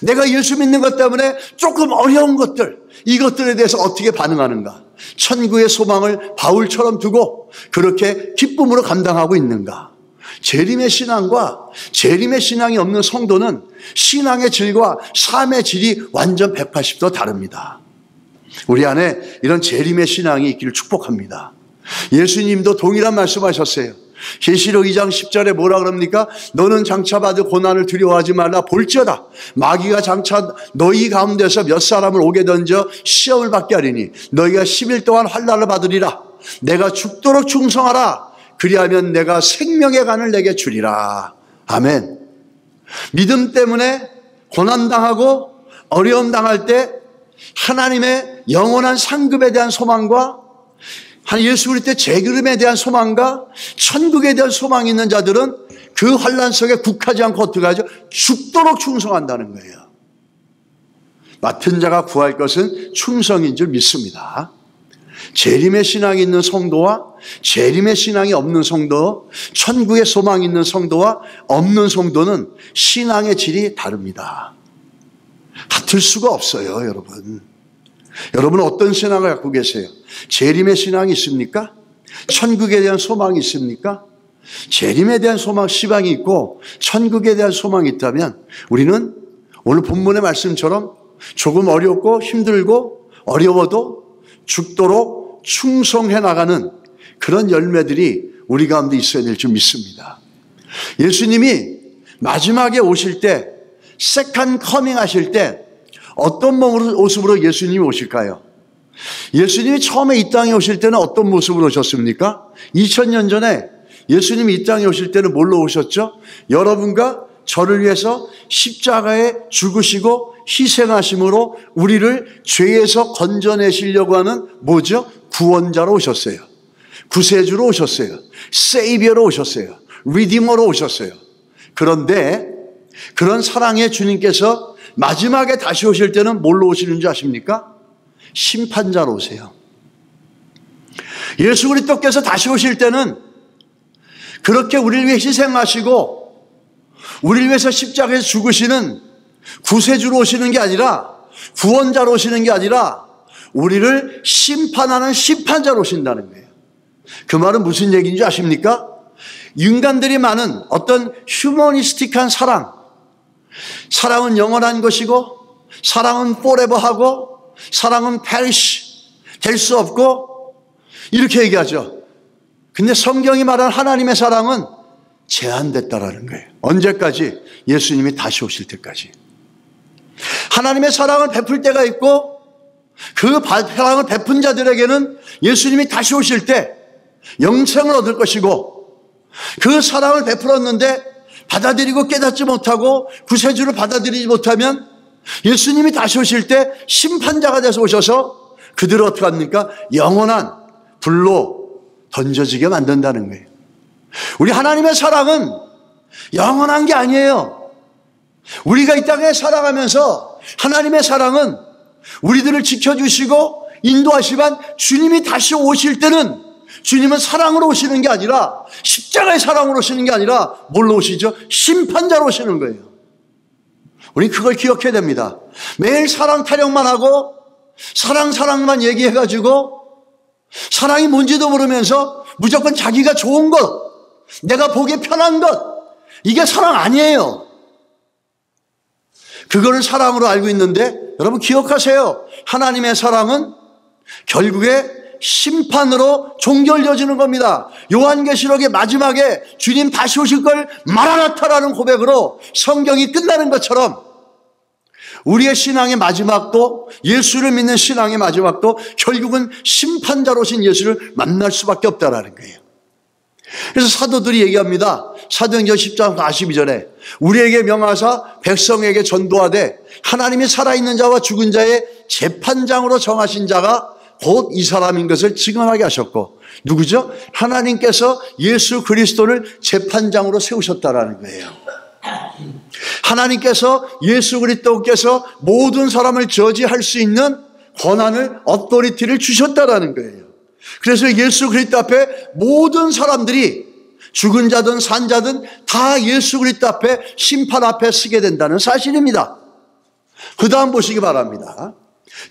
내가 예수 믿는 것 때문에 조금 어려운 것들, 이것들에 대해서 어떻게 반응하는가? 천국의 소망을 바울처럼 두고 그렇게 기쁨으로 감당하고 있는가? 재림의 신앙과 재림의 신앙이 없는 성도는 신앙의 질과 삶의 질이 완전 180도 다릅니다. 우리 안에 이런 재림의 신앙이 있기를 축복합니다. 예수님도 동일한 말씀하셨어요. 계시록 2장 10절에 뭐라 그럽니까? 너는 장차 받을 고난을 두려워하지 말라. 볼지어다 마귀가 장차 너희 가운데서 몇 사람을 오게 던져 시험을 받게 하리니 너희가 10일 동안 환난을 받으리라. 내가 죽도록 충성하라. 그리하면 내가 생명의 간을 내게 주리라. 아멘. 믿음 때문에 고난당하고 어려움 당할 때 하나님의 영원한 상급에 대한 소망과 예수 그리스도의 재림에 대한 소망과 천국에 대한 소망이 있는 자들은 그 환난 속에 국하지 않고 어떻게 하죠? 죽도록 충성한다는 거예요. 맡은 자가 구할 것은 충성인 줄 믿습니다. 재림의 신앙이 있는 성도와 재림의 신앙이 없는 성도, 천국의 소망이 있는 성도와 없는 성도는 신앙의 질이 다릅니다. 같을 수가 없어요, 여러분. 여러분은 어떤 신앙을 갖고 계세요? 재림의 신앙이 있습니까? 천국에 대한 소망이 있습니까? 재림에 대한 소망, 시방이 있고 천국에 대한 소망이 있다면 우리는 오늘 본문의 말씀처럼 조금 어렵고 힘들고 어려워도 죽도록 충성해 나가는 그런 열매들이 우리 가운데 있어야 될 줄 믿습니다. 예수님이 마지막에 오실 때, 세컨 커밍 하실 때 어떤 모습으로 예수님이 오실까요? 예수님이 처음에 이 땅에 오실 때는 어떤 모습으로 오셨습니까? 2000년 전에 예수님이 이 땅에 오실 때는 뭘로 오셨죠? 여러분과 저를 위해서 십자가에 죽으시고 희생하심으로 우리를 죄에서 건져내시려고 하는 뭐죠? 구원자로 오셨어요. 구세주로 오셨어요. 세이비어로 오셨어요. 리디머로 오셨어요. 그런데 그런 사랑의 주님께서 마지막에 다시 오실 때는 뭘로 오시는 줄 아십니까? 심판자로 오세요. 예수 그리스도께서 다시 오실 때는 그렇게 우리를 위해 희생하시고 우리를 위해서 십자가에서 죽으시는 구세주로 오시는 게 아니라, 구원자로 오시는 게 아니라 우리를 심판하는 심판자로 오신다는 거예요. 그 말은 무슨 얘기인지 아십니까? 인간들이 많은 어떤 휴머니스틱한 사랑은 영원한 것이고, 사랑은 forever하고, 사랑은 perish, 될 수 없고, 이렇게 얘기하죠. 근데 성경이 말하는 하나님의 사랑은 제한됐다라는 거예요. 언제까지? 예수님이 다시 오실 때까지. 하나님의 사랑을 베풀 때가 있고, 그 사랑을 베푼 자들에게는 예수님이 다시 오실 때 영생을 얻을 것이고, 그 사랑을 베풀었는데 받아들이고 깨닫지 못하고 구세주를 받아들이지 못하면 예수님이 다시 오실 때 심판자가 돼서 오셔서 그들을 어떻게 합니까? 영원한 불로 던져지게 만든다는 거예요. 우리 하나님의 사랑은 영원한 게 아니에요. 우리가 이 땅에 살아가면서 하나님의 사랑은 우리들을 지켜주시고 인도하시지만, 주님이 다시 오실 때는 주님은 사랑으로 오시는 게 아니라, 십자가의 사랑으로 오시는 게 아니라 뭘로 오시죠? 심판자로 오시는 거예요. 우리 그걸 기억해야 됩니다. 매일 사랑 타령만 하고 사랑만 얘기해가지고 사랑이 뭔지도 모르면서 무조건 자기가 좋은 것, 내가 보기에 편한 것, 이게 사랑 아니에요. 그거를 사랑으로 알고 있는데, 여러분 기억하세요. 하나님의 사랑은 결국에 심판으로 종결되어지는 겁니다. 요한계시록의 마지막에 주님 다시 오실 걸 마라나타라는 고백으로 성경이 끝나는 것처럼, 우리의 신앙의 마지막도, 예수를 믿는 신앙의 마지막도 결국은 심판자로 오신 예수를 만날 수밖에 없다라는 거예요. 그래서 사도들이 얘기합니다. 사도행전 10장 42절에 우리에게 명하사 백성에게 전도하되 하나님이 살아있는 자와 죽은 자의 재판장으로 정하신 자가 곧 이 사람인 것을 증언하게 하셨고, 누구죠? 하나님께서 예수 그리스도를 재판장으로 세우셨다라는 거예요. 하나님께서, 예수 그리스도께서 모든 사람을 저지할 수 있는 권한을, 어토리티를 주셨다라는 거예요. 그래서 예수 그리스도 앞에 모든 사람들이 죽은 자든 산 자든 다 예수 그리스도 앞에, 심판 앞에 서게 된다는 사실입니다. 그 다음 보시기 바랍니다.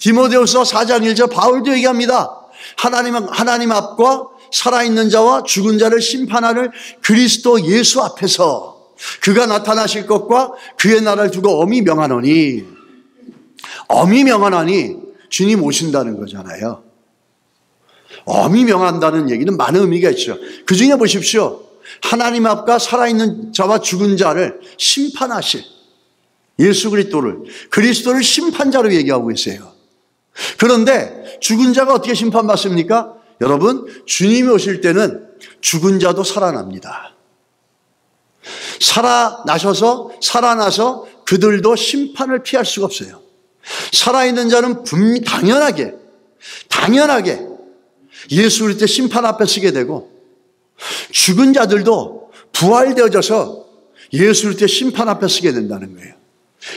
디모데후서 4장 1절 바울도 얘기합니다. 하나님 앞과 살아있는 자와 죽은 자를 심판하는 그리스도 예수 앞에서 그가 나타나실 것과 그의 날을 두고 엄히 명하노니, 엄히 명하노니 주님 오신다는 거잖아요. 엄히 명한다는 얘기는 많은 의미가 있죠. 그 중에 보십시오. 하나님 앞과 살아있는 자와 죽은 자를 심판하실 예수 그리스도를 심판자로 얘기하고 있어요. 그런데 죽은 자가 어떻게 심판받습니까? 여러분, 주님이 오실 때는 죽은 자도 살아납니다. 살아나서 그들도 심판을 피할 수가 없어요. 살아있는 자는 당연하게 예수 그리스도 심판 앞에 서게 되고, 죽은 자들도 부활되어져서 예수 그리스도 심판 앞에 서게 된다는 거예요.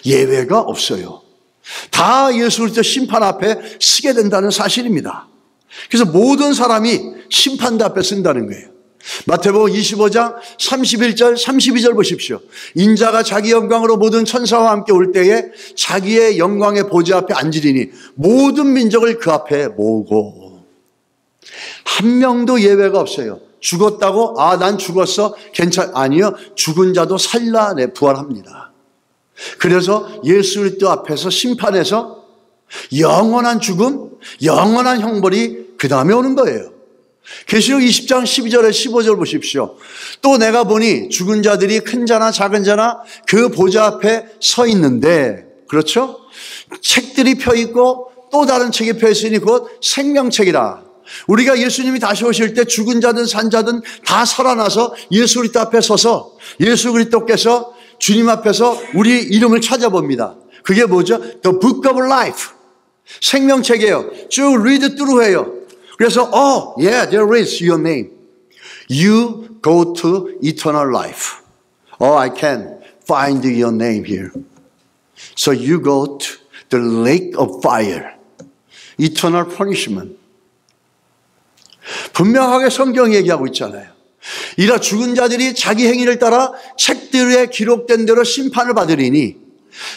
예외가 없어요. 다 예수 그리스도 심판 앞에 서게 된다는 사실입니다. 그래서 모든 사람이 심판대 앞에 쓴다는 거예요. 마태복음 25장 31절 32절 보십시오. 인자가 자기 영광으로 모든 천사와 함께 올 때에 자기의 영광의 보좌 앞에 앉으리니 모든 민족을 그 앞에 모으고, 한 명도 예외가 없어요. 죽었다고 난 죽었어 아니요, 죽은 자도 살라내 부활합니다. 그래서 예수 그리스도 앞에서 심판해서 영원한 죽음, 영원한 형벌이 그 다음에 오는 거예요. 계시록 20장 12절에 15절 보십시오. 또 내가 보니 죽은 자들이 큰 자나 작은 자나 그 보좌 앞에 서 있는데, 그렇죠? 책들이 펴 있고 또 다른 책이 펴있으니 곧 생명책이라. 우리가 예수님이 다시 오실 때 죽은 자든 산 자든 다 살아나서 예수 그리스도 앞에 서서 예수 그리스도께서 주님 앞에서 우리 이름을 찾아봅니다. 그게 뭐죠? The Book of Life. 생명책이에요. 쭉 read through해요. 그래서 yeah, there is your name. You go to eternal life. I can find your name here. So you go to the lake of fire. Eternal punishment. 분명하게 성경이 얘기하고 있잖아요. 이라 죽은 자들이 자기 행위를 따라 책들에 기록된 대로 심판을 받으리니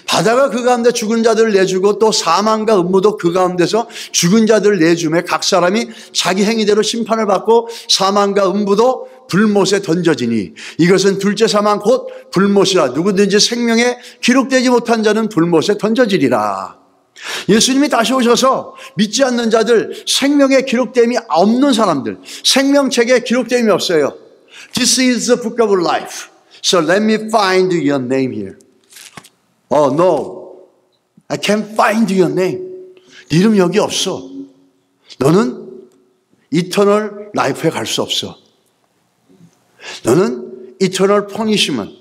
바다가 그 가운데 죽은 자들을 내주고 또 사망과 음모도 그 가운데서 죽은 자들을 내주매 각 사람이 자기 행위대로 심판을 받고 사망과 음부도 불못에 던져지니 이것은 둘째 사망 곧 불못이라. 누구든지 생명에 기록되지 못한 자는 불못에 던져지리라. 예수님이 다시 오셔서 믿지 않는 자들, 생명에 기록됨이 없는 사람들, 생명책에 기록됨이 없어요. This is the book of life. So let me find your name here. No. I can't find your name. 네 이름 여기 없어. 너는 eternal life에 갈 수 없어. 너는 eternal punishment,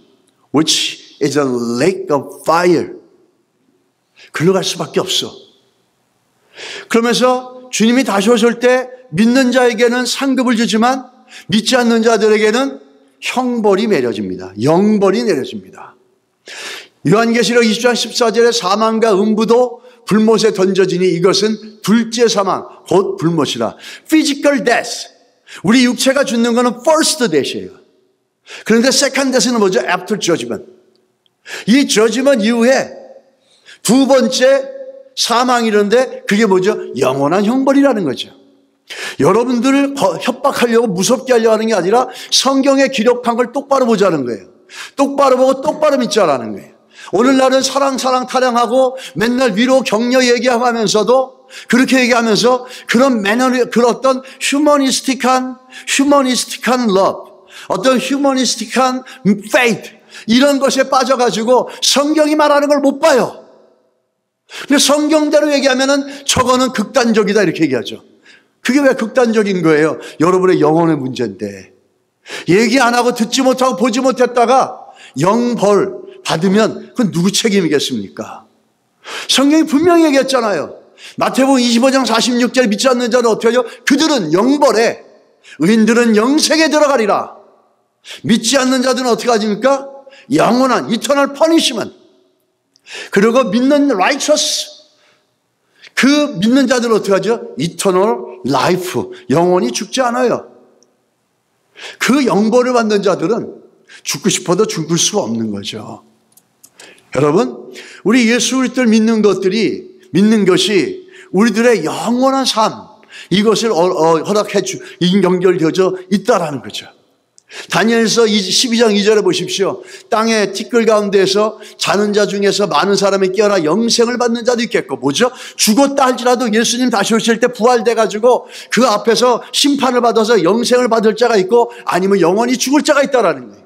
which is a lake of fire. 글로 갈 수밖에 없어. 그러면서 주님이 다시 오실 때 믿는 자에게는 상급을 주지만 믿지 않는 자들에게는 형벌이 내려집니다. 영벌이 내려집니다. 요한계시록 20장 14절에 사망과 음부도 불못에 던져지니 이것은 둘째 사망 곧 불못이라. Physical death. 우리 육체가 죽는 것은 first death이에요. 그런데 second death는 뭐죠? After judgment. 이 judgment 이후에 두 번째 사망이런데 그게 뭐죠? 영원한 형벌이라는 거죠. 여러분들을 협박하려고 무섭게 하려고 하는 게 아니라 성경에 기록한 걸 똑바로 보자는 거예요. 똑바로 보고 똑바로 믿자라는 거예요. 오늘날은 사랑 타령하고 맨날 위로 격려 얘기하면서도 그렇게 얘기하면서 그런 그런 어떤 휴머니스틱한 love, 어떤 휴머니스틱한 faith 이런 것에 빠져가지고 성경이 말하는 걸 못 봐요. 근데 성경대로 얘기하면은 저거는 극단적이다 이렇게 얘기하죠. 그게 왜 극단적인 거예요? 여러분의 영혼의 문제인데 얘기 안 하고 듣지 못하고 보지 못했다가 영벌 받으면 그건 누구 책임이겠습니까? 성경이 분명히 얘기했잖아요. 마태복음 25장 46절 믿지 않는 자는 어떻게 하죠? 그들은 영벌에 의인들은 영생에 들어가리라. 믿지 않는 자들은 어떻게 하십니까? 영원한 eternal punishment. 그리고 믿는 righteous 그 믿는 자들은 어떻게 하죠? eternal life. 영원히 죽지 않아요. 그 영벌을 받는 자들은 죽고 싶어도 죽을 수가 없는 거죠. 여러분, 우리 예수 그리스도를 믿는 것이 우리들의 영원한 삶, 이것을 허락해 연결되어져 있다라는 거죠. 다니엘서 12장 2절에 보십시오. 땅의 티끌 가운데에서 자는 자 중에서 많은 사람이 깨어나 영생을 받는 자도 있겠고, 뭐죠? 죽었다 할지라도 예수님 다시 오실 때 부활돼가지고 그 앞에서 심판을 받아서 영생을 받을 자가 있고 아니면 영원히 죽을 자가 있다라는 거예요.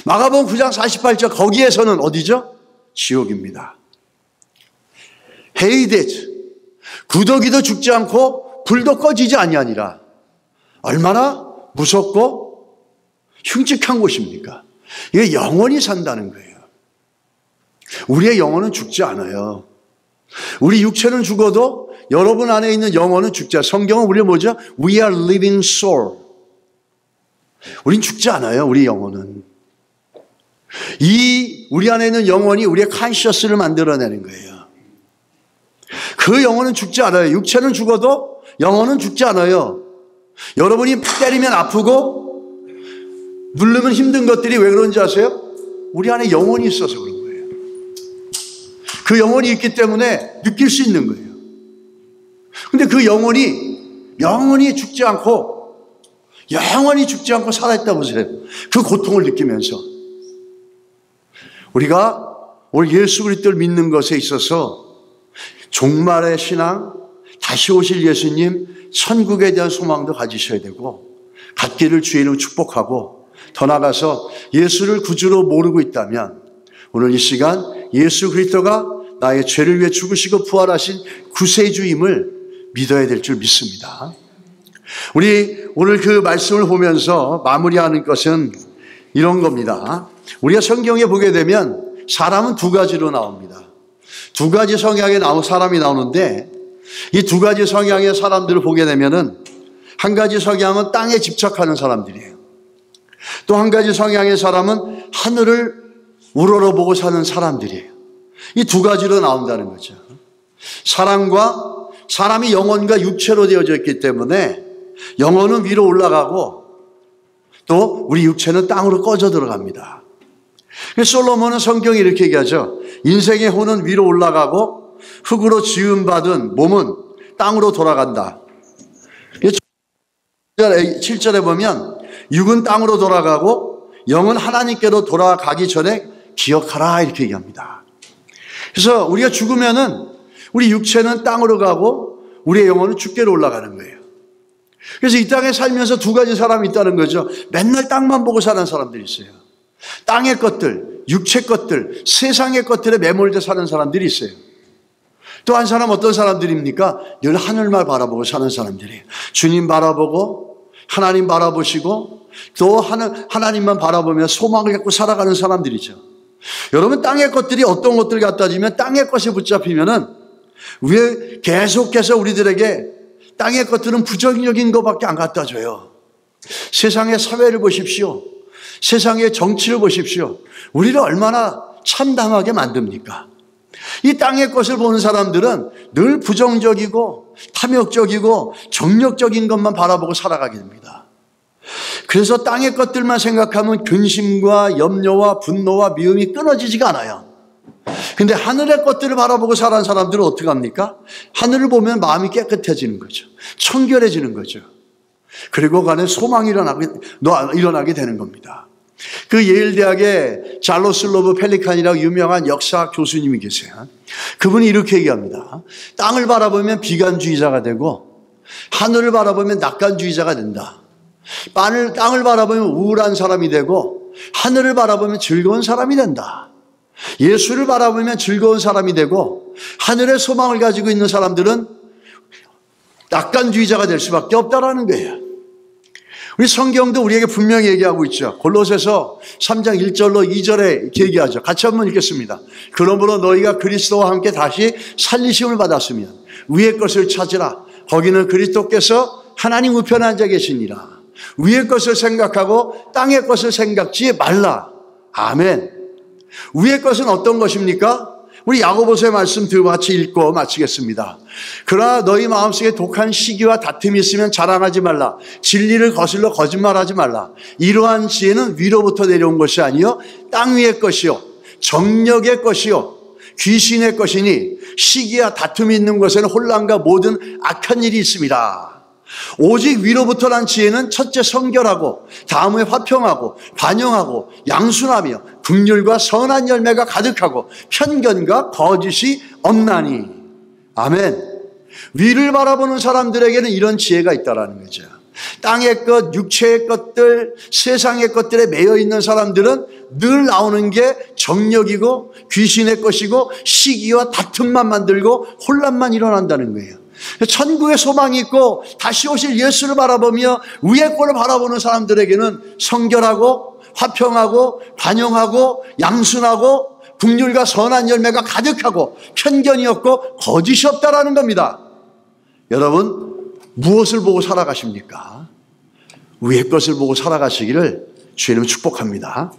마가복음 9장 48절 거기에서는 어디죠? 지옥입니다. 헤이데즈, 구더기도 죽지 않고 불도 꺼지지 아니하니라. 얼마나 무섭고 흉측한 곳입니까? 이게 영원히 산다는 거예요. 우리의 영혼은 죽지 않아요. 우리 육체는 죽어도 여러분 안에 있는 영혼은 죽지 않아요. 성경은 우리가 뭐죠? We are living soul. 우린 죽지 않아요. 우리 영혼은. 우리 안에 있는 영혼이 우리의 conscious를 만들어내는 거예요. 그 영혼은 죽지 않아요. 육체는 죽어도 영혼은 죽지 않아요. 여러분이 때리면 아프고 누르면 힘든 것들이 왜 그런지 아세요? 우리 안에 영혼이 있어서 그런 거예요. 그 영혼이 있기 때문에 느낄 수 있는 거예요. 근데 그 영혼이 죽지 않고 살아있다 보세요. 그 고통을 느끼면서 우리가 오늘 예수 그리스도를 믿는 것에 있어서 종말의 신앙, 다시 오실 예수님, 천국에 대한 소망도 가지셔야 되고 갖기를 주의 이름으로 축복하고 더 나아가서 예수를 구주로 모르고 있다면 오늘 이 시간 예수 그리스도가 나의 죄를 위해 죽으시고 부활하신 구세주임을 믿어야 될 줄 믿습니다. 우리 오늘 그 말씀을 보면서 마무리하는 것은 이런 겁니다. 우리가 성경에 보게 되면 사람은 두 가지로 나옵니다. 두 가지 성향의 사람이 나오는데 이 두 가지 성향의 사람들을 보게 되면은 한 가지 성향은 땅에 집착하는 사람들이에요. 또 한 가지 성향의 사람은 하늘을 우러러보고 사는 사람들이에요. 이 두 가지로 나온다는 거죠. 사람이 영혼과 육체로 되어져 있기 때문에 영혼은 위로 올라가고 또 우리 육체는 땅으로 꺼져 들어갑니다. 솔로몬은 성경이 이렇게 얘기하죠. 인생의 혼은 위로 올라가고 흙으로 지음받은 몸은 땅으로 돌아간다. 7절에 보면 육은 땅으로 돌아가고 영은 하나님께로 돌아가기 전에 기억하라 이렇게 얘기합니다. 그래서 우리가 죽으면은 우리 육체는 땅으로 가고 우리의 영혼은 주께로 올라가는 거예요. 그래서 이 땅에 살면서 두 가지 사람이 있다는 거죠. 맨날 땅만 보고 사는 사람들이 있어요. 땅의 것들, 육체 것들, 세상의 것들에 매몰돼 사는 사람들이 있어요. 또 한 사람 어떤 사람들입니까? 늘 하늘만 바라보고 사는 사람들이에요. 주님 바라보고 하나님 바라보시고 또 하나님만 바라보며 소망을 갖고 살아가는 사람들이죠. 여러분 땅의 것들이 어떤 것들 갖다 주면 땅의 것에 붙잡히면은 왜 계속해서 우리들에게 땅의 것들은 부정적인 것밖에 안 갖다 줘요. 세상의 사회를 보십시오. 세상의 정치를 보십시오. 우리를 얼마나 참담하게 만듭니까? 이 땅의 것을 보는 사람들은 늘 부정적이고 탐욕적이고 정력적인 것만 바라보고 살아가게 됩니다. 그래서 땅의 것들만 생각하면 근심과 염려와 분노와 미움이 끊어지지가 않아요. 근데 하늘의 것들을 바라보고 살아가는 사람들은 어떻게 합니까? 하늘을 보면 마음이 깨끗해지는 거죠. 청결해지는 거죠. 그리고 간에 소망이 일어나게 되는 겁니다. 그 예일대학의 잘로슬로브 펠리칸이라고 유명한 역사 교수님이 계세요. 그분이 이렇게 얘기합니다. 땅을 바라보면 비관주의자가 되고 하늘을 바라보면 낙관주의자가 된다. 땅을 바라보면 우울한 사람이 되고 하늘을 바라보면 즐거운 사람이 된다. 예수를 바라보면 즐거운 사람이 되고 하늘의 소망을 가지고 있는 사람들은 낙관주의자가 될 수밖에 없다라는 거예요. 우리 성경도 우리에게 분명히 얘기하고 있죠. 골로새서 3장 1절로 2절에 이렇게 얘기하죠. 같이 한번 읽겠습니다. 그러므로 너희가 그리스도와 함께 다시 살리심을 받았으면 위의 것을 찾으라. 거기는 그리스도께서 하나님 우편에 앉아 계시니라. 위의 것을 생각하고 땅의 것을 생각지 말라. 아멘. 위의 것은 어떤 것입니까? 우리 야고보서의 말씀 같이 읽고 마치겠습니다. 그러나 너희 마음속에 독한 시기와 다툼이 있으면 자랑하지 말라. 진리를 거슬러 거짓말하지 말라. 이러한 지혜는 위로부터 내려온 것이 아니요 땅 위의 것이요 정력의 것이요 귀신의 것이니 시기와 다툼이 있는 곳에는 혼란과 모든 악한 일이 있습니다. 오직 위로부터 난 지혜는 첫째 성결하고 다음에 화평하고 반영하고 양순하며 긍휼과 선한 열매가 가득하고 편견과 거짓이 없나니. 아멘. 위를 바라보는 사람들에게는 이런 지혜가 있다라는 거죠. 땅의 것, 육체의 것들, 세상의 것들에 매여 있는 사람들은 늘 나오는 게 정력이고 귀신의 것이고 시기와 다툼만 만들고 혼란만 일어난다는 거예요. 천국의 소망이 있고 다시 오실 예수를 바라보며 위의 꼴을 바라보는 사람들에게는 성결하고 화평하고 반영하고 양순하고 긍휼과 선한 열매가 가득하고 편견이 없고 거짓이 없다라는 겁니다. 여러분 무엇을 보고 살아가십니까? 위의 것을 보고 살아가시기를 주님 축복합니다.